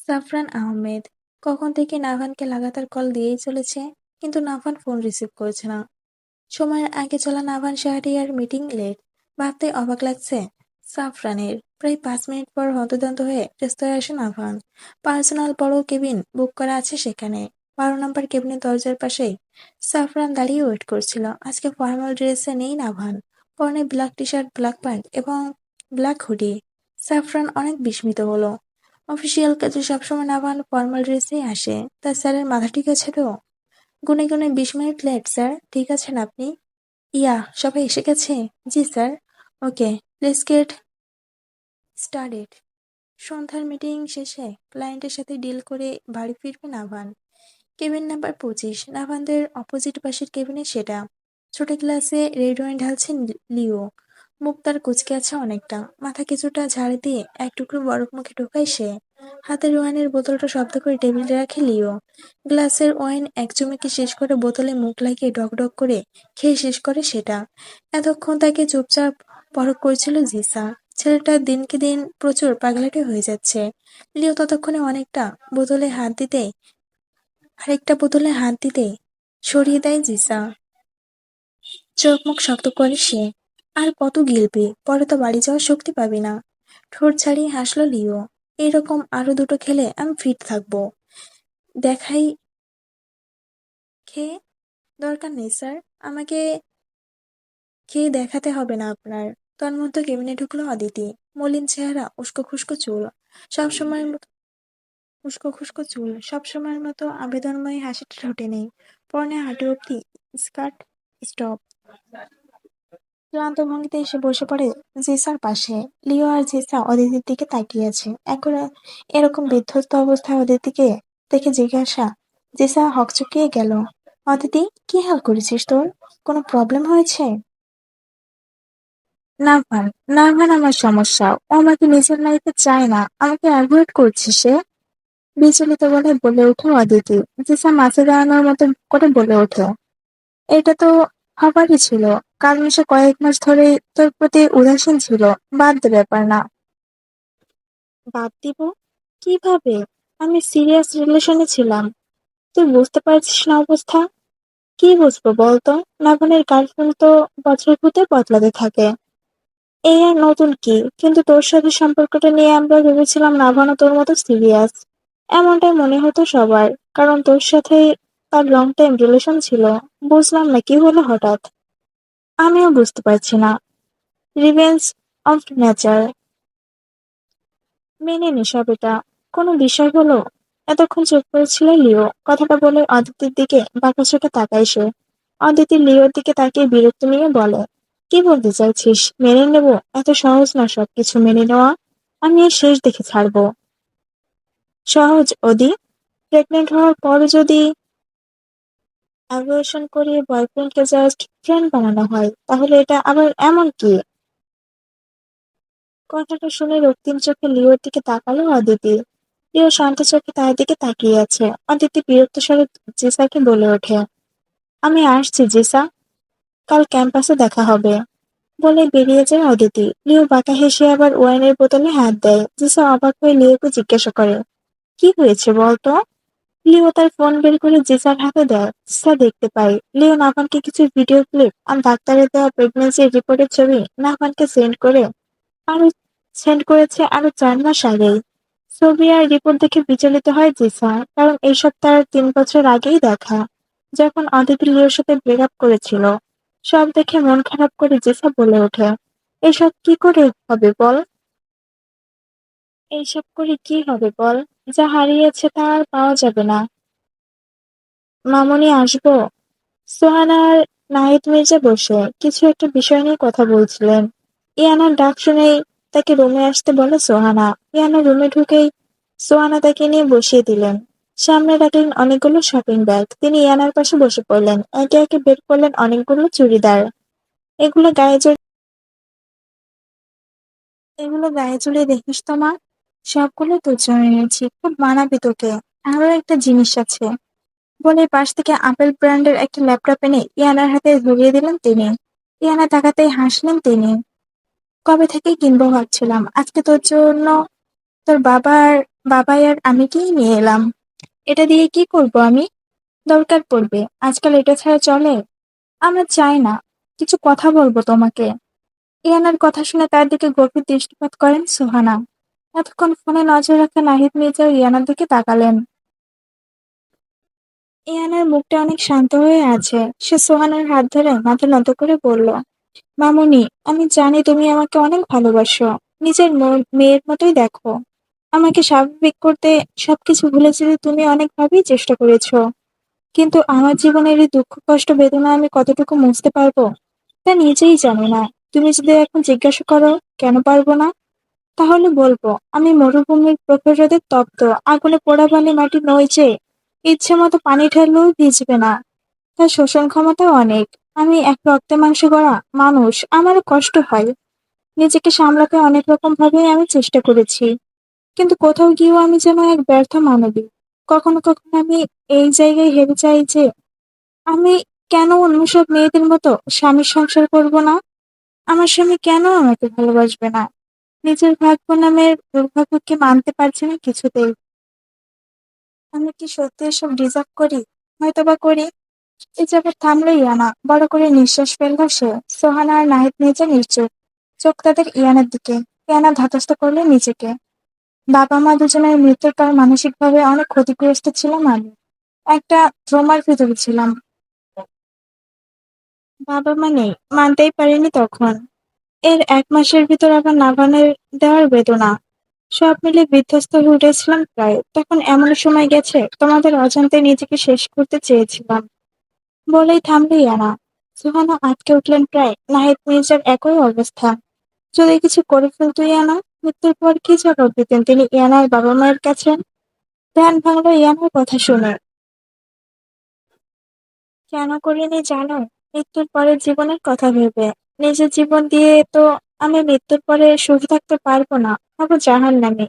সাফরান আহমেদ কখন থেকে নাভানকে লাগাতার কল দিয়েই চলেছে, কিন্তু নাভান ফোন রিসিভ করছে না। সময়ের আগে চলা নাভান শাহরিয়ার মিটিং লেট, ভাবতে অবাক লাগছে সাফরানের। প্রায় 5 মিনিট পর হন্তদন্ত হয়ে রেস্তোরাঁয় আসে নাভান। পার্সোনাল বড় কেবিন বুক করা আছে সেখানে। 12 নম্বর কেবিনের দরজার পাশেই সাফরান দাঁড়িয়ে ওয়েট করছিল। আজকে ফর্মাল ড্রেসে নেই নাভান, পরনে black T shirt, black pant এবং ব্ল্যাক হুডি। সাফরান অনেক বিস্মিত হলো। অফিসিয়াল কাজে সবসময় নাভান ফর্মাল ড্রেসেই আসে। তার স্যারের মাথা ঠিক আছে তো? গুনে গুনে 20 মিনিট লেট স্যার, ঠিক আছেন আপনি? সবাই এসে গেছে? জি sir. Okay, please get started. সন্ধ্যার মিটিং শেষে ক্লায়েন্টের সাথে ডিল করে বাড়ি ফিরবে নাভান। কেবিন নাম্বার 25, নাভানদের অপোজিট পাশের কেবিনে সেটা। ছোট গ্লাসে রেড ওয়াইন ঢালছেন লিও। মুখ তার কুঁচকে আছে অনেকটা, মাথা কিছুটা ঝাড় দিয়ে এক টুকরো বরফ মুখে ঢোকায় সে। হাতের ওয়াইনের বোতলটা শব্দ করে টেবিলে রাখে লিও। গ্লাসের ওয়াইন এক চুমুকে শেষ করে বোতলে মুখ লাগিয়ে ডক ডক করে খেয়ে শেষ করে সেটা। এতক্ষণ তাকে চুপচাপ পরখ করছিল জিসা। ছেলেটা দিনকে দিন প্রচুর পাগলাটে হয়ে যাচ্ছে। লিও ততক্ষণে আরেকটা বোতলে হাত দিতে সরিয়ে দেয় জিসা। চোখ মুখ শক্ত করে সে। আর কত গিলবি, পরে তো বাড়ি যাওয়ার শক্তি পাবি না। ঠোঁট ছাড়িয়ে হাসলো লিও। এরকম আরো দুটো খেলে আমি ফিট থাকবো। দেখাই খেয়ে? দরকার নেই স্যার, আমাকে খেয়ে দেখাতে হবে না আপনার। তন্মধ্যে কেবিনে ঢুকলো অদিতি। মলিন চেহারা, উস্কো খুস্কো চুল, সবসময়ের মতো আবেদনময়ী হাসিটা ঠোঁটে নেই। পরনে হাঁটু অব্দি স্কার্ট, স্টপ। ক্লান্ত ভঙ্গিতে এসে বসে পড়ে জেসার পাশে। লিও আর জেসা অদিতির দিকে তাকিয়ে আছে। এরকম বিধ্বস্ত অবস্থায় অদিতিকে দেখে জিজ্ঞাসা। জেসা হকচকিয়ে গেল। অদিতি, কি হাল করেছিস তোর? কোনো প্রবলেম হয়েছে? নাভান, নাভান আমার সমস্যা। ও আমাকে নিজের লাইফে চায় না, আমাকে অ্যাভয়েড করছে সে। বিচলিত গলায় বলে ওঠে অদিতি। জিসা মাথা দাঁড়ানোর মতো করে বলে ওঠে, এটা তো হবারই ছিল। কারণ সে কয়েক মাস ধরে তোর প্রতি উদাসীন ছিল। বাদ দে, ব্যাপার না। বাদ দিব? কিভাবে? আমি সিরিয়াস রিলেশনে ছিলাম। তুই বুঝতে পারছিস না অবস্থা? কি বুঝবো বলতো? নাভানের গার্লফ্রেন্ড তো বছর ভূতে বদলাতে থাকে। এই আর নতুন কি? কিন্তু তোর সাথে সম্পর্কটা নিয়ে আমরা ভেবেছিলাম নাভানও তোর মতো সিরিয়াস। এমনটাই মনে হতো সবার। কারণ তোর সাথে তার লং টাইম রিলেশন ছিল। বুঝলাম না কি হলো হঠাৎ। আমিও বুঝতে পারছি না। Revenge of nature. মেনে নি সব এটা। কোনো বিষয় হলো? এতক্ষণ চুপ করেছিল লিও। কথাটা বলে অদিতির দিকে বাঁকা চোখে তাকায় সে। অদিতি লিওর দিকে তাকিয়ে বিরক্ত নিয়ে বলে, কি বলতে চাইছিস? মেনে নেব? এত সহজ না সবকিছু মেনে নেওয়া। আমি এর শেষ দেখে ছাড়বো। সহজ ওদি? প্রেগনেন্ট হওয়ার পর যদি অ্যাবর্শন করিয়ে বয়ফ্রেন্ডকে জাস্ট ফ্রেন্ড বানানো হয়, তাহলে এটা আবার এমন কি? কথাটা শুনে রক্তিম চোখে লিওর দিকে তাকালো অদিতি। লিও শান্ত চোখে তার দিকে তাকিয়ে আছে। অদিতি বিরক্ত স্বরে জিসাকে বলে ওঠে, আমি আসছি জিসা, কাল ক্যাম্পাসে দেখা হবে। বলে বেরিয়ে যায় অদিতি। লিও বাঁকা হেসে আবার ওয়াইনের বোতলে হাত দেয়। জিসা অবাক হয়ে লিওকে জিজ্ঞাসা করে, কি হয়েছে বলতো? লিও তার ফোন বের করে জিসার হাতে দেয়। জিসা দেখতে পায় লিও নাভানকে কিছু ভিডিও ক্লিপ আর ডাক্তারের দেওয়া প্রেগন্যান্সি রিপোর্টের ছবি নাভানকে আরো সেন্ড করেছে আরো 4 মাস আগেই। ছবি আর রিপোর্ট দেখে বিচলিত হয় জিসা, কারণ এইসব তার 3 বছর আগেই দেখা, যখন অদিতি লিওর সাথে ব্রেকআপ করেছিল। সব দেখে মন খারাপ করে জিসা বলে ওঠে, এসব কি করে হবে বল? এইসব করে কি হবে বল? যা হারিয়েছে তা আর পাওয়া যাবে না। মামুনি আসবো? সোহানা আর নাহিদ মির্জা বসে কিছু একটা বিষয় নিয়ে কথা বলছিলেন। ইয়ানার ডাক শুনেই তাকে রুমে আসতে বলে সোহানা। ইয়ানা রুমে ঢুকেই সোহানা তাকে নিয়ে বসিয়ে দিলেন। সামনে রাখলেন অনেকগুলো শপিং ব্যাগ। তিনি ইয়ানার পাশে বসে পড়লেন। একে একে বের করলেন অনেকগুলো চুড়িদার। এগুলো গায়ে জড়িয়ে এগুলো গায়ে জড়িয়ে দেখিস তো মা। সবগুলো তোর জন্য এনেছি, খুব মানাবে তোকে। আরো একটা জিনিস আছে। বলে পাশ থেকে আপেল ব্র্যান্ডের একটা ল্যাপটপ এনে ইয়ানার হাতে ধরিয়ে দিলেন তিনি। ইয়ানা তাকাতেই হাসলেন তিনি। কবে থেকেই কিনবো ভাবছিলাম, আজকে তোর জন্য তোর বাবাই আর আমি কি নিয়ে এলাম। এটা দিয়ে কি করব আমি? দরকার পড়বে, আজকাল এটা ছাড়া চলে? আমরা চাই না, কিছু কথা বলবো তোমাকে। ইয়ানার কথা শুনে তার দিকে গভীর দৃষ্টিপাত করেন সোহানা। এতক্ষণ ফোনে নজর রাখা নাহিদ মির্জা ইয়ানার দিকে তাকালেন। ইয়ানার মুখটা অনেক শান্ত হয়ে আছে। সে সোহানার হাত ধরে মাথা নত করে বলল, মামুনি, আমি জানি তুমি আমাকে অনেক ভালোবাসো। নিজের মেয়ের মতোই দেখো। আমাকে স্বাভাবিক করতে সবকিছু ভুলে যেতে তুমি অনেকভাবেই চেষ্টা করেছো। কিন্তু আমার জীবনের এই দুঃখ কষ্ট বেদনা আমি কতটুকু মুছতে পারবো তা নিজেই জানি না। তুমি যদি এখন জিজ্ঞাসা করো কেন পারবো না, তাহলে বলবো আমি মরুভূমির প্রখর রোদে তপ্ত, আগুনে পোড়া বালি মাটি নই যে ইচ্ছে মতো পানি ঢাললেও ভিজবে না। তার শোষণ ক্ষমতাও অনেক। আমি এক রক্তে মাংসে গড়া মানুষ, আমারও কষ্ট হয়। নিজেকে সামলাতে অনেক রকম ভাবে আমি চেষ্টা করেছি, কিন্তু কোথাও গিয়েও আমি যেন এক ব্যর্থ মানবী। কখনো কখনো আমি এই জায়গায় হেরে যাই যে আমি কেন অন্য সব মেয়েদের মতো স্বামীর সংসার করব না? আমার স্বামী কেন আমাকে ভালোবাসবে না? নিজের ভাগ্য নামের দুর্ভাগ্যকে মানতে পারছি না কিছুতেই। আমি কি সত্যি এসব ডিজার্ভ করি? হয়তোবা করি। এই যাবার থামলো ইয়ানা। বড় করে নিঃশ্বাস ফেলল সে। সোহানা আর নাহিদ নিচে নিশ্চুপ, চোখ তাদের ইয়ানার দিকে। ইয়ানা ধাতস্থ করলো নিজেকে। বাবা মা দুজনের মৃত্যুর পর মানসিকভাবে অনেক ক্ষতিগ্রস্ত ছিলাম আমি। একটা ট্রমার ভিতরে ছিলাম। বাবা মা নেই, মানতেই পারিনি তখন। এর 1 মাসের ভিতর আবার নাভানের দেওয়ার বেদনা, সব মিলে বিধ্বস্ত হয়ে উঠেছিলাম প্রায়। তখন এমন সময় গেছে তোমাদের অজান্তে নিজেকে শেষ করতে চেয়েছিলাম। বলেই থামলো ইয়ানা। সুহানা আটকে উঠলেন প্রায়। নাহিদ মির্জার একই অবস্থা। যদি কিছু করে ফেলতো ইয়ানা, মৃত্যুর পর কি জবাব দিতেন তিনি ইয়ানার বাবা মায়ের কাছে? ধ্যান ভাঙলো ইয়ানার কথা শুনে। কেন করিনি জানো? মৃত্যুর পরের জীবনের কথা ভেবে। নিজের জীবন দিয়ে তো আমি মৃত্যুর পরে সুখী থাকতে পারবো না, হবো জাহান্নামে।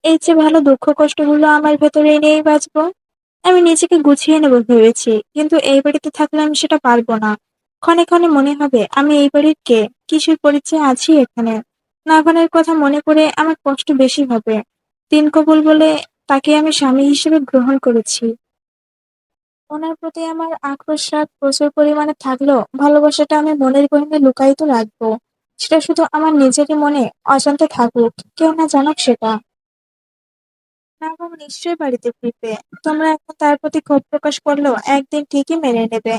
এই যে ভালো দুঃখ কষ্টগুলো আমার ভেতরে নিয়েই বাঁচবো। আমি নিজেকে গুছিয়ে নেবো ভেবেছি, কিন্তু এই বাড়িতে থাকলে আমি সেটা পারবো না। ক্ষণে ক্ষণে মনে হবে আমি এই বাড়ির কে, কিসের পরিচয় আছি এখানে। নাভানের কথা মনে করে আমার কষ্ট বেশি হবে। দিন কবুল বলে তাকে আমি স্বামী হিসেবে গ্রহণ করেছি। ওনার প্রতি আমার আক্রোশ রাগ প্রচুর পরিমাণে থাকলেও ভালোবাসাটা আমি মনের গহীনে লুকায়িত রাখবো। সেটা শুধু আমার নিজেরই মনে অজান্তে থাকুক, কেউ না জানুক সেটা। নাগম নিশ্চয়ই বাড়িতে ফিরবে। তোমরা এখন তার প্রতি ক্ষোভ প্রকাশ করলেও একদিন ঠিকই মেনে নেবে।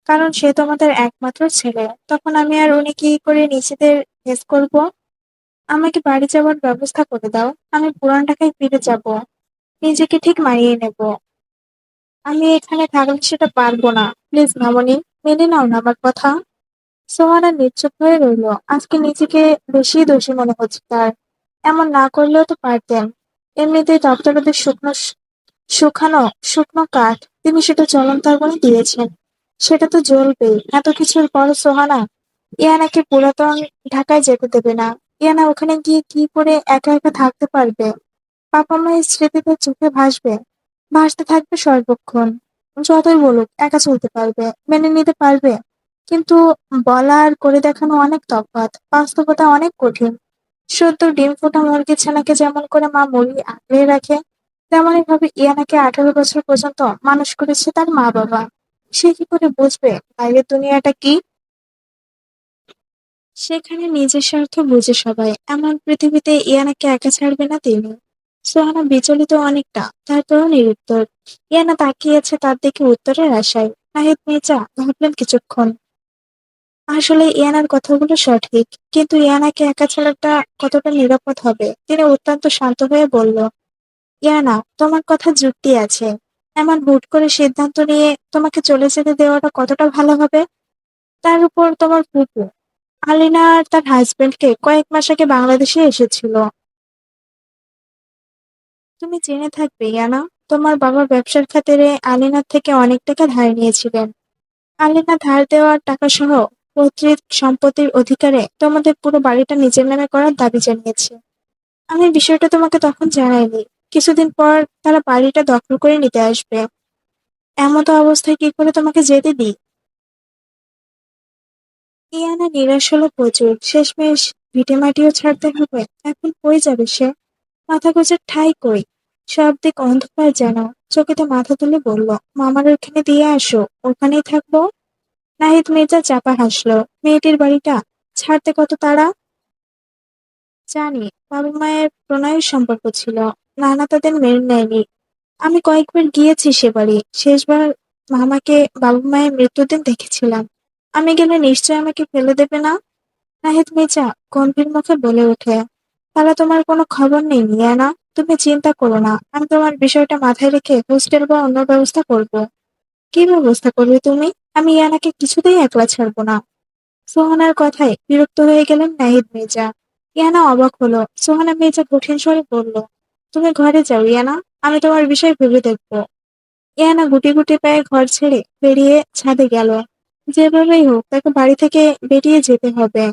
কারণ সে তোমাদের একমাত্র ছেলে। তখন আমি আর উনি কি করে নিজেদের ফেস করবো? আমাকে বাড়ি যাওয়ার ব্যবস্থা করে দাও। আমি পুরান ঢাকায় ফিরে যাব। নিজেকে ঠিক মানিয়ে নেব। আমি এখানে থাকলে সেটা পারবো না। প্লিজ মামনি, মেনে নাও না আমার কথা। সোহানা নিশ্চুপ হয়ে রইল। আজকে নিজেকে বেশি দোষী মনে হচ্ছে তার। এমন না করলেও তো পারতেন। এমনিতেই দপ্তরাদের শুকানো শুকনো কাঠ, তিনি সেটা জ্বলন্ত আগুনে দিয়েছেন। সেটা তো জ্বলবেই। এত কিছুর পর সোহানা ইয়ানাকে পুরাতন ঢাকায় যেতে দেবে না। ইয়ানা ওখানে গিয়ে কি করে একা একা থাকতে পারবে? বাবা মায়ের স্মৃতিতে চোখে ভাসবে, ভাসতে থাকবে সর্বক্ষণ। যতই বলুক একা চলতে পারবে, মেনে নিতে পারবে। কিন্তু বলা আর করে দেখানো অনেক তফাৎ, বাস্তবতা অনেক কঠিন। সদ্য ডিম ফোটা মুরগি ছানাকে যেমন করে মা মুরগি আগলে রাখে, তেমনই ভাবে ইয়ানাকে 18 বছর পর্যন্ত মানুষ করেছে তার মা বাবা। সে কি করে বুঝবে বাইরের দুনিয়াটা কি? সেখানে নিজের স্বার্থ বুঝে সবাই, এমন পৃথিবীতে ইয়ানাকে একা ছাড়বে না তিনি। সোহানা বিচলিত অনেকটা, তারপরও নিরুত্তর। ইয়ানা তাকিয়েছে তার দিকে উত্তরের আশায়। নাহিদ মির্জা ভাবলেন কিছুক্ষণ। আসলে ইয়ানার কথাগুলো সঠিক, কিন্তু ইয়ানাকে একা ছাড়াটা কতটা নিরাপদ হবে? তিনি অত্যন্ত শান্ত হয়ে বলল, ইয়ানা, তোমার কথা যুক্তি আছে। এমন হুট করে সিদ্ধান্ত নিয়ে তোমাকে চলে যেতে দেওয়াটা কতটা ভালো হবে? তার উপর তোমার ফুপু আলিনা আর তার হাজবেন্ডকে কয়েক মাস আগে বাংলাদেশে এসেছিল। তুমি জেনে থাকবে ইয়ানা, তোমার বাবা ব্যবসার খাতিরে আলিনার থেকে অনেক টাকা ধার নিয়েছিলেন। আলিনা ধার দেওয়ার টাকা সহ পৈতৃক সম্পত্তির অধিকারে তোমাদের পুরো বাড়িটা নিজের নামে করার দাবি জানিয়েছে। আমি বিষয়টা তোমাকে তখন জানাইনি। কিছুদিন পর তারা বাড়িটা দখল করে নিতে আসবে। এমতো অবস্থায় কি করে তোমাকে যেতে দিই? ইয়ানা নিরাশ হলো প্রচুর। শেষমেশ ভিটেমাটিও ছাড়তে হবে। এখন কই যাবে সে? মাথা গোঁজার ঠাঁই কই? সব দিক অন্ধকার যেন। চকিতে মাথা তুলে বলল, মামার ওখানে দিয়ে আসো, ওখানেই থাকবো। নাহিদ মির্জা চাপা হাসলো। মেয়েটির বাড়িটা ছাড়তে কত তাড়া। জানি, বাবা মায়ের প্রণয়ের সম্পর্ক ছিল, নানা তাদের মেনে নেয়নি। আমি কয়েকবার গিয়েছি সে বাড়ি। শেষবার মামাকে বাবা মায়ের মৃত্যুর দিন দেখেছিলাম। আমি গেলে নিশ্চয় আমাকে ফেলে দেবে না? নাহিদ মির্জা গম্ভীর মুখে বলে ওঠে, তাহলে তোমার কোনো খবর নেই মিয়ানা। তুমি চিন্তা করো না, আমি তোমার বিষয়টা মাথায় রেখে হোস্টেল বা অন্য ব্যবস্থা করব। কি ব্যবস্থা করবে তুমি? আমি ইয়ানাকে কিছুতেই একলা ছাড়বো না। সোহানার কথায় বিরক্ত হয়ে গেলেন নাহিদ মির্জা। ইয়ানা অবাক হলো। সোহানা মির্জা কঠিন স্বরে বলল, তুমি ঘরে যাও ইয়ানা, আমি তোমার বিষয় ভেবে দেখবো। ইয়ানা গুটি গুটি পায়ে ঘর ছেড়ে বেরিয়ে ছাদে গেল। যেভাবেই হোক তাকে বাড়ি থেকে বেরিয়ে যেতে হবে।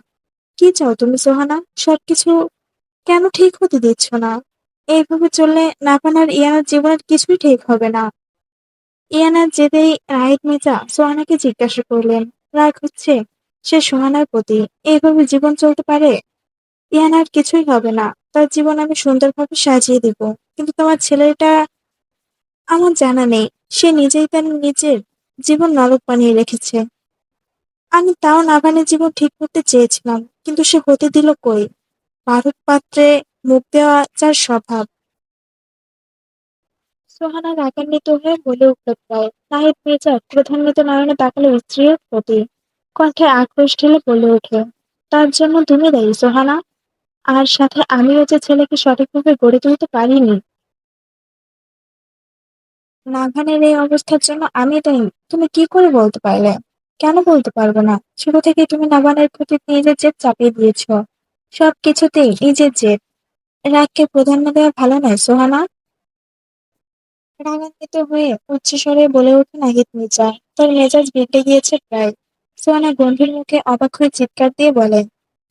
কি চাও তুমি সোহানা? সবকিছু কেন ঠিক হতে দিচ্ছ না? এইভাবে চললে নাফান আর ইয়ানার জীবনের কিছুই ঠিক হবে না। ইয়ানার যেতেই রাহিত মির্জা সোহানাকে জিজ্ঞাসা করলেন, রাগ হচ্ছে সে সোহানার প্রতি? এইভাবে জীবন চলতে পারে? ইয়ানার কিছুই হবে না, তার জীবন আমি সুন্দরভাবে সাজিয়ে দিব। কিন্তু তোমার ছেলেটা, আমার জানা নেই, সে নিজেই তার নিজের জীবন নরক বানিয়ে রেখেছে। আমি তাও নাভানের জীবন ঠিক করতে চেয়েছিলাম, কিন্তু সে হতে দিল কই? ভারত পাত্রে মুখ দেওয়া যার স্বভাব। সোহানা রাগান্বিত হয়ে বলে উঠল প্রায়। নাহিদ মির্জা ক্রোধান্বিত নয়নে তাকালো স্ত্রীর প্রতি। কণ্ঠে আক্রোশ ঢেলে বলে ওঠে, তার জন্য তুমি দায়ী সোহানা। আর সাথে আমিও যে ছেলেকে সঠিকভাবে গড়ে তুলতে পারিনি। নাভানের এই অবস্থার জন্য আমি দায়ী তুমি কি করে বলতে পারলে? কেন বলতে পারবো না? শুরু থেকেই তুমি নাভানের প্রতি নিজের জেদ চাপিয়ে দিয়েছ। সবকিছুতেই নিজের জেদ। রাগকে প্রাধান্য দেওয়া ভালো নয় সোহানা। রাগান্বিত হয়ে উচ্চস্বরে বলে ওঠে নাহিদ মির্জা। তার মেজাজ বিগড়ে গিয়েছে প্রায়। সোহানা গম্ভীর মুখে অবাক হয়ে চিৎকার দিয়ে বলে,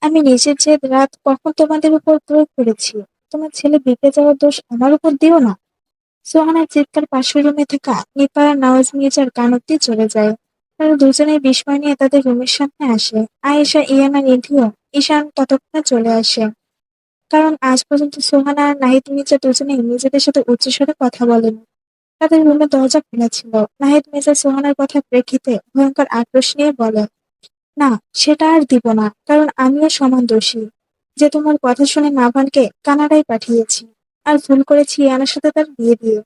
আমি নিজের জেদ রাত কখন তোমাদের উপর প্রয়োগ করেছি? তোমার ছেলে বিগড়ে যাওয়ার দোষ আমার উপর দিও না। সোহানার চিৎকার পাশের রুমে থাকা নিপা আর নওয়াজ মির্জার কান অব্দি চলে যায়। তারা দুজনেই বিস্ময় নিয়ে তাদের রুমের সামনে আসে। আয়েশা, ইয়ানা, নিধিও ঈশান ততক্ষণে চলে আসে। কারণ আজ পর্যন্ত সোহানা আর নাহিদ মির্জা দুজনেই নিজেদের সাথে উচ্চস্বরে কথা বলেন। তাদের রুমের দরজা খোলা ছিল। নাহিদ মির্জা সোহানার কথার প্রেক্ষিতে ভয়ঙ্কর আক্রোশ নিয়ে বলে, না, সেটা আর দিব না, কারণ আমিও সমান দোষী যে তোমার কথা শুনে নাভানকে কানাডায় পাঠিয়েছি। আর ভুল করেছি ইয়ানার সাথে তার বিয়ে দিয়ে।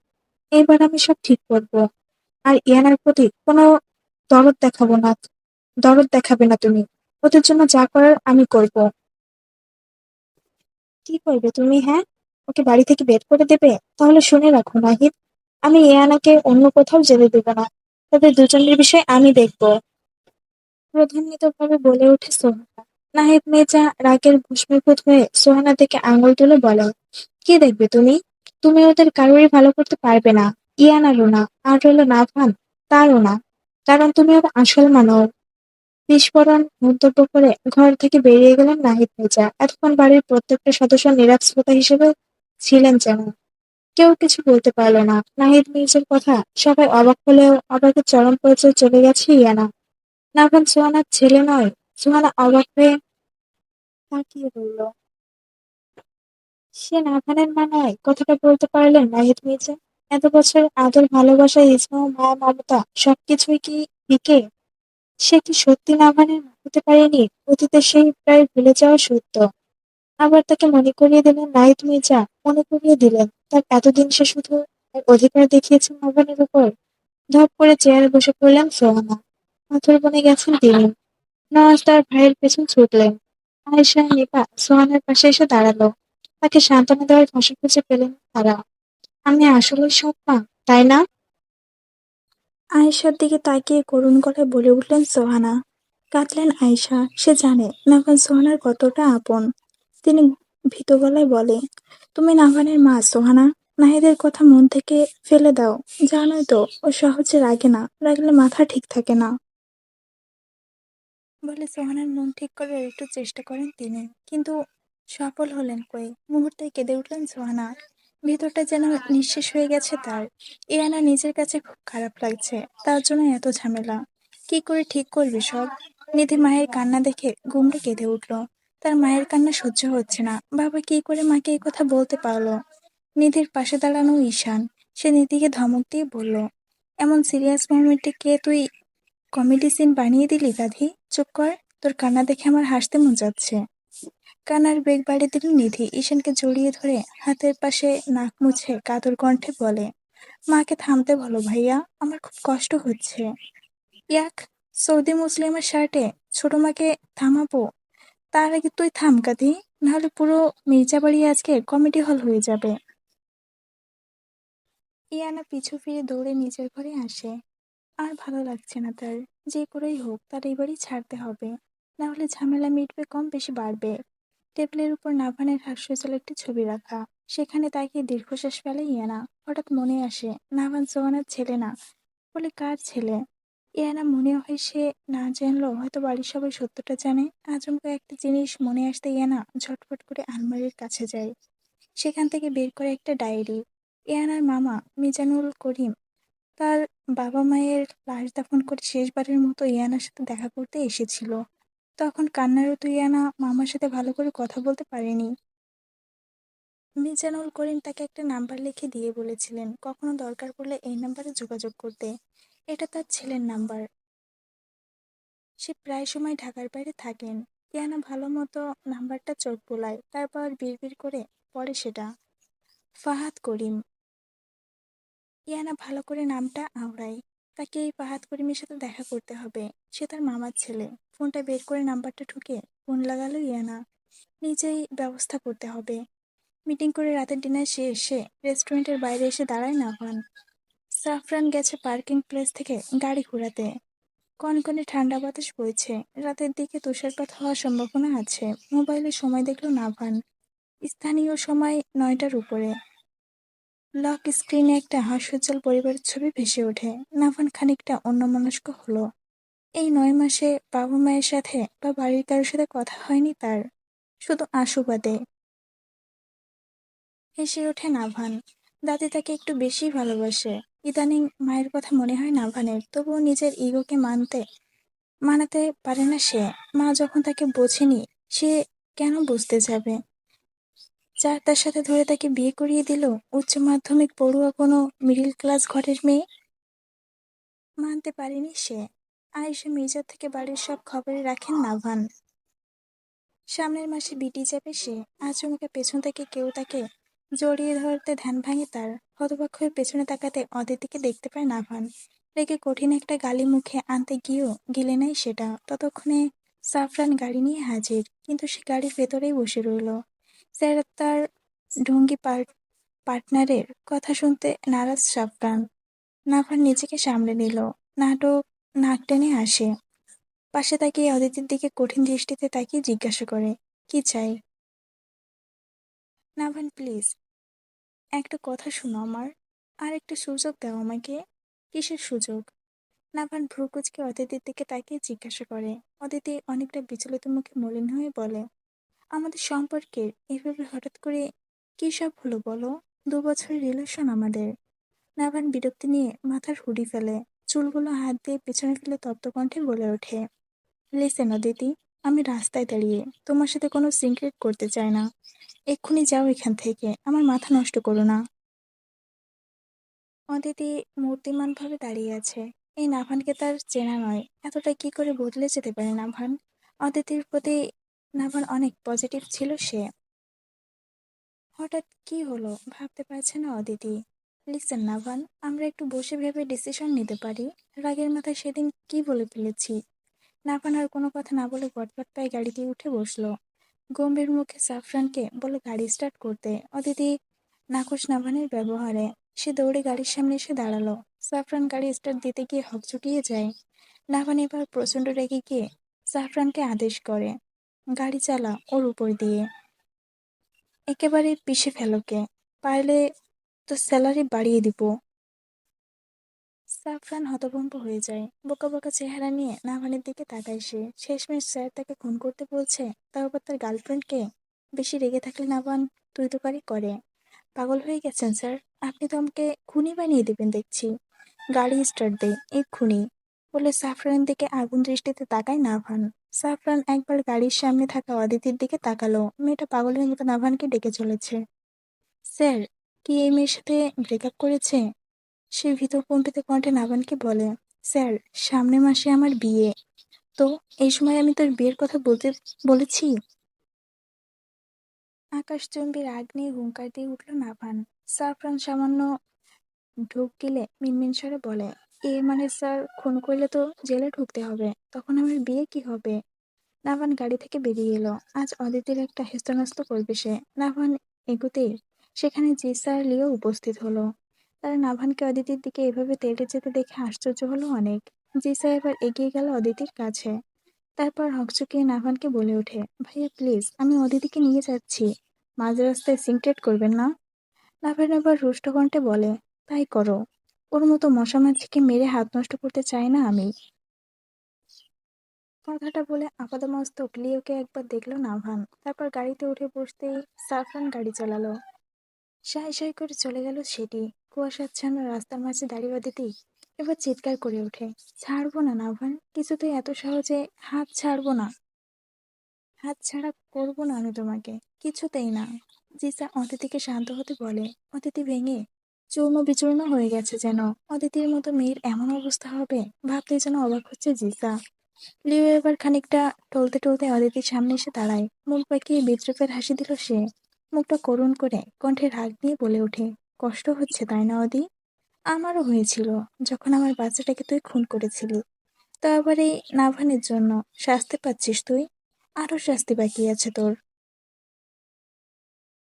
এইবার আমি সব ঠিক করব। আর ইয়ানার প্রতি কোনো দরদ দেখাবো না। দরদ দেখাবে না তুমি। ওদের জন্য যা করার আমি করব। কি করবে তুমি, হ্যাঁ? ওকে বাড়ি থেকে বের করে দেবে? তাহলে শুনে রাখো নাহিদ, আমি ইয়ানাকে অন্য কোথাও যেতে দেব না। তাদের দুজনের বিষয় আমি দেখব। ক্রোধান্বিতভাবে বলে ওঠে সোহানা। নাহিদ মির্জা রাগের ভস্মীভূত হয়ে সোহানার দিকে আঙুল তুলে বলে, কি দেখবে তুমি? তুমি ওদের কারোরই ভালো করতে পারবে না। ইয়ানারও না, আর হলো নাভান, তারও না। কারণ তুমি ওর আসল মানব। বিস্ফোরণ মন্তব্য করে ঘর থেকে বেরিয়ে গেলেন নাহিদ মির্জা। এতক্ষণ বাড়ির প্রত্যেকটা সদস্য নীরব শ্রোতা হিসেবে ছিলেন যেন। কেউ কিছু বলতে পারল না। নাহিদ মির্জার কথা সবাই অবাক হলেও অবাকের চরম পর্যায়ে চলে গেছে ইয়ানা। নাভান সোহানার ছেলে নয়। সোহানা অবাক হয়ে তাকিয়ে রইল। সে নাভানের মা নয়, কথাটা বলতে পারলেন নাহিদ মির্জা। এত বছর আদর, ভালোবাসা, স্নেহ, মায়া, মমতা সবকিছুই কি বিকে? সে কি সত্যি নাভানের মা হতে পারেনি? অতীতে সেই প্রায় ভুলে যাওয়া সত্য আবার তাকে মনে করিয়ে দিলেন নাহিদ মির্জা। মনে করিয়ে দিলেন তার এতদিন সে শুধু তার অধিকার দেখিয়েছেন নাভানের উপর। ধপ করে চেয়ারে বসে পড়লেন সোহানা। পাথর বনে গেছেন তিনি। নওয়াজ তার ভাইয়ের পেছন ছুটলেন। আয়েশা, নিপা সোহানের পাশে এসে দাঁড়ালো। তাকে সান্ত্বনা দেওয়ার ভাষা খুঁজে পেলেন তারা। আমি আসলে সৎ মা, তাই না? আয়েশার দিকে তাকিয়ে করুণ গলায় বলে উঠলেন সোহানা। কাঁদলেন আয়েশা। সে জানে নাভান সোহানার কতটা আপন। তিনি ভীত গলায় বলে, তুমি নাভানের মা সোহানা। নাহিদের কথা মন থেকে ফেলে দাও। জানোই তো ও সহজে রাগে না, রাগলে মাথা ঠিক থাকে না। বলে সোহানার মন ঠিক করার একটু চেষ্টা করেন তিনি, কিন্তু সফল হলেন কই। মুহূর্তে কেঁদে উঠলেন সোহানা। ভিতরটা যেন নিঃশেষ হয়ে গেছে তার। ইয়ানা নিজের কাছে খুব খারাপ লাগছে, তার জন্য এত ঝামেলা। কি করে ঠিক করবে সব? নিধি মায়ের কান্না দেখে গুমড়ে কেঁদে উঠল। তার মায়ের কান্না সহ্য হচ্ছে না। বাবা কি করে মাকে এই কথা বলতে পারলো? নিধির পাশে দাঁড়ানো ঈশান, সে নিধিকে ধমক দিয়ে বলল, এমন সিরিয়াস মোমেন্টে কে তুই কমেডি সিন বানিয়ে দিলি গাধি। চুপ কর, তোর কান্না দেখে আমার হাসতে মন যাচ্ছে। কান্নার বেগ বাড়িয়ে দিল নিধি। ঈশানকে জড়িয়ে ধরে হাতের পাশে নাক মুছে কাতর কণ্ঠে বলে, মাকে থামতে বলো ভাইয়া, আমার খুব কষ্ট হচ্ছে। ইয়াক, সৌদি মুসলিমের শার্টে ছোট মাকে থামাবো? তার আগে তুই থাম গাধি, নাহলে পুরো মির্জাবাড়ি আজকে কমেডি হল হয়ে যাবে। ইয়ানা পিছু ফিরে দৌড়ে নিজের ঘরে আসে। আর ভালো লাগছে না তার। যে করেই হোক তার এই বাড়ি ছাড়তে হবে, না হলে ঝামেলা মিটবে কম বেশি বাড়বে। টেবিলের উপর নাভানের হাস্যজ্জ্বল একটি ছবি রাখা। সেখানে তাকিয়ে দীর্ঘশ্বাস ফেলে ইয়ানা। হঠাৎ মনে আসে নাভান সোহানার ছেলে না, বলে কার ছেলে? ইয়ানা মনে হয় সে না জানলেও হয়তো বাড়ির সবাই সত্যটা জানে। আচমকা একটা জিনিস মনে আসতে ইয়ানা ঝটফট করে আলমারির কাছে যায়। সেখান থেকে বের করে একটা ডায়েরি। ইয়ানার মামা মিজানুল করিম তার বাবা-মায়ের লাশ দাফন করে শেষবারের মতো ইয়ানার সাথে দেখা করতে এসেছিল। তখন কান্নারত ইয়ানা মামার সাথে ভালো করে কথা বলতে পারেনি। মিজানুল করিম তাকে একটা নাম্বার লিখে দিয়ে বলেছিলেন কখনো দরকার পড়লে এই নাম্বারে যোগাযোগ করতে। এটা তার ছেলের নাম্বার। সে প্রায় সময় ঢাকার বাইরে থাকেন। ইয়ানা ভালো মতো নাম্বারটা চোখ বোলায়, তারপর বিড়বিড় করে পড়ে সেটা। ফাহাদ করিম। ইয়ানা ভালো করে নামটা আওড়ায়। তাকে এই ফাহাদ করিমের সাথে দেখা করতে হবে। সে তার মামার ছেলে। ফোনটা বের করে নাম্বারটা ঢুকে ফোন লাগালো ইয়ানা। নিজেই ব্যবস্থা করতে হবে। মিটিং করে রাতের ডিনার শেষে রেস্টুরেন্টের বাইরে এসে দাঁড়ায় নাভান। সাফরান গেছে পার্কিং প্লেস থেকে গাড়ি ঘোরাতে। কনকনে ঠান্ডা বাতাস বইছে। রাতের দিকে তুষারপাত হওয়ার সম্ভাবনা আছে। মোবাইলে সময় দেখলো নাভান। স্থানীয় সময় 9টার উপরে। লক স্ক্রিনে একটা হাস্যোজ্জ্বল পরিবারের ছবি ভেসে ওঠে। নাভান খানিকটা অন্যমনস্ক হলো। এই 9 মাসে বাবা মায়ের সাথে বা বাড়ির কারোর সাথে কথা হয়নি তার, শুধু আশুবাদে। হেসে ওঠে নাভান। দাদি তাকে একটু বেশি ভালোবাসে। ইদানিং মায়ের কথা মনে হয় নাভানের, তবুও নিজের ইগোকে মানাতে পারে না সে। মা যখন তাকে বোঝেনি, সে কেন বুঝতে যাবে? যার তার সাথে ধরে তাকে বিয়ে করিয়ে দিল, উচ্চ মাধ্যমিক পড়ুয়া কোনো মিডল ক্লাস ঘরের মেয়ে। মানতে পারেনি সে। আয়েশা মির্জা থেকে বাড়ির সব খবরে রাখেন নাভান। সামনের মাসে বিটি যাবে সে। আচমকা পেছন থেকে কেউ তাকে জড়িয়ে ধরতে ধ্যান ভাঙে তার। হতবাক হয়ে পেছনে তাকাতে অদিতিকে দেখতে পায় নাভান। রেগে কঠিন একটা গালি মুখে আনতে গিয়েও গিলে নেয় সেটা। ততক্ষণে সাফরান গাড়ি নিয়ে হাজির, কিন্তু সে গাড়ির ভেতরেই বসে রইল। স্যার তার ঢঙ্গি পার্টনারের কথা শুনতে নারাজ সাফরান। নাভান নিজেকে সামলে নিল। নাটক নাক টেনে আসে। পাশে তাকিয়ে অদিতির দিকে কঠিন দৃষ্টিতে তাকিয়ে জিজ্ঞাসা করে, কি চাই? নাভান প্লিজ, একটা কথা শোনো আমার। আর একটা সুযোগ দাও আমাকে। কিসের সুযোগ? নাভান ভ্রু কুঁচকে অদিতির দিকে তাকিয়ে জিজ্ঞাসা করে। অদিতি অনেকটা বিচলিত মুখে মলিন হয়ে বলে, আমাদের সম্পর্কের এভাবে হঠাৎ করে কি সব হলো বলো? 2 বছরের রিলেশন আমাদের। নাভান বিরক্তি নিয়ে মাথার হুডি ফেলে। চুলগুলো হাত দিয়ে পেছনে ফেলে তপ্ত কণ্ঠে বলে ওঠে, লিসেন অদিতি, আমি রাস্তায় দাঁড়িয়ে তোমার সাথে কোনো সিক্রেট করতে চাই না। এক্ষুনি যাও এখান থেকে, আমার মাথা নষ্ট করো না। অদিতি মূর্তিমানভাবে দাঁড়িয়ে আছে। এই নাভানকে তার চেনা নয়, এতটা কি করে বদলে যেতে পারে নাভান? অদিতির প্রতি নাভান অনেক পজিটিভ ছিল সে। হঠাৎ কি হলো ভাবতে পারছে না অদিতি। লিসেন নাভান, আমরা একটু বসে ভেবে ডিসিশন নিতে পারি। রাগের মাথায় সেদিন কি বলে ফেলেছি। নাভান আর কোনো কথা না বলে গটগট পায়ে গাড়িতে উঠে বসলো। গম্ভীর মুখে সাফরানকে বলে গাড়ি স্টার্ট করতে। অদিতি নাখোশ নাভানের ব্যবহারে। সে দৌড়ে গাড়ির সামনে এসে দাঁড়ালো। সাফরান গাড়ি স্টার্ট দিতে গিয়ে হকচকিয়ে যায়। নাভান এবার প্রচন্ড রেগে গিয়ে সাফরানকে আদেশ করে, গাড়ি চালা ওর উপর দিয়ে, একেবারে পিষে ফেলোকে, পারলে তো স্যালারি বাড়িয়ে দিব। সাফরান হতভম্ব হয়ে যায়। বোকা বোকা চেহারা নিয়ে নাভানের দিকে তাকায় সে। শেষমেশ স্যার তাকে খুন করতে বলছে, তাও আবার তার গার্লফ্রেন্ডকে। বেশি রেগে থাকলে নাভান তুই তোকারি করে। পাগল হয়ে গেছেন স্যার? আপনি তো আমাকে খুনি বানিয়ে দেবেন দেখছি। গাড়ি স্টার্ট দে এক্ষুনি, বলে সাফরানের দিকে আগুন দৃষ্টিতে তাকায় নাভান। সাফরান একবার গাড়ির সামনে থাকা অদিতির দিকে তাকালো। মেয়েটা পাগলের মতো নাভানকে ডেকে চলেছে। স্যার, কি এই মেয়ের সাথে ব্রেকআপ করেছে? সে ভীত কম্পিত কণ্ঠে নাভানকে বলে, স্যার, সামনের মাসে আমার বিয়ে। তো এই সময় আমি তোর বিয়ের কথা বলতে বলেছি? আকাশচুম্বী রাগ নিয়ে হুঙ্কার দিয়ে উঠল নাভান। সাফরান সামান্য ঢোক গিলে মিনমিন স্বরে বলে, এ মানে স্যার, খুন করলে তো জেলে ঢুকতে হবে, তখন আমার বিয়ে কি হবে? নাভান গাড়ি থেকে বেরিয়ে এলো। আজ অদিতির একটা হেস্তনেস্ত করবে সে। নাভান এগোতেই সেখানে জিসা আর লিও উপস্থিত হলো। তারা নাভানকে অদিতির দিকে এভাবে তেড়ে যেতে দেখে আশ্চর্য হলো অনেক। জিসা এবার এগিয়ে গেল অদিতির কাছে। তারপর হকচকিয়ে নাভানকে বলে ওঠে, ভাইয়া প্লিজ, আমি অদিতিকে নিয়ে যাচ্ছি। মাঝ রাস্তায় সিনক্রেট করবেন না। নাভান এবার রুষ্ট কণ্ঠে বলে, তাই করো। ওর মতো মশামাছিকে মেরে হাত নষ্ট করতে চাই না আমি। কথাটা বলে আপাদমস্তক লিওকে একবার দেখলো নাভান। তারপর গাড়িতে উঠে বসতেই সাফরান গাড়ি চালালো। সাই সাই করে চলে গেল সেটি। কুয়াশাচ্ছন্ন রাস্তার মাঝে দাঁড়িয়ে দিতেই এবার চিৎকার করে ওঠে, ছাড়বো না নাভান, কিছুতেই এত সহজে হাত ছাড়বো না। হাত ছাড়া করবো না আমি তোমাকে, কিছুতেই না। জিসা অদিতিকে শান্ত হতে বলে। অদিতি ভেঙে চূর্ণ বিচূর্ণ হয়ে গেছে যেন। অদিতির মতো মেয়ের এমন অবস্থা হবে ভাবতেই যেন অবাক হচ্ছে জিসা। লিও এবার খানিকটা টলতে টলতে অদিতির সামনে এসে দাঁড়ায়। মুখ বাঁকিয়ে বিদ্রুপের হাসি দিল সে। মুখটা করুণ করে কণ্ঠে রাগ নিয়ে বলে ওঠে, কষ্ট হচ্ছে তাই না অদি? আমারও হয়েছিল, যখন আমার বাচ্চাটাকে তুই খুন করেছিলি। তা আবার এই নাভানের জন্য শাস্তি পাচ্ছিস তুই। আরো শাস্তি বাকি আছে তোর।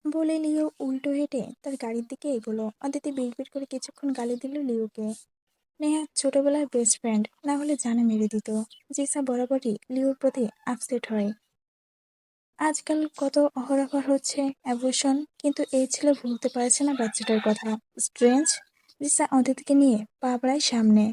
বলে লিও উল্টো হেঁটে তার গাড়ির দিকে এগোলো। অদিতি বিড়বিড় করে কিছুক্ষণ গালি দিল লিওকে। নেহা ছোটবেলার বেস্ট ফ্রেন্ড, না হলে জানে মেরে দিত। জিসা বরাবরই লিওর প্রতি আপসেট হয়। আজকাল কত অহরহ হচ্ছে অ্যাবর্শন, কিন্তু এই ছেলে ভুলতে পারছে না বাচ্চাটার কথা। স্ট্রেঞ্জ। লিসা অদিতিকে নিয়ে পা বাড়ায় সামনে।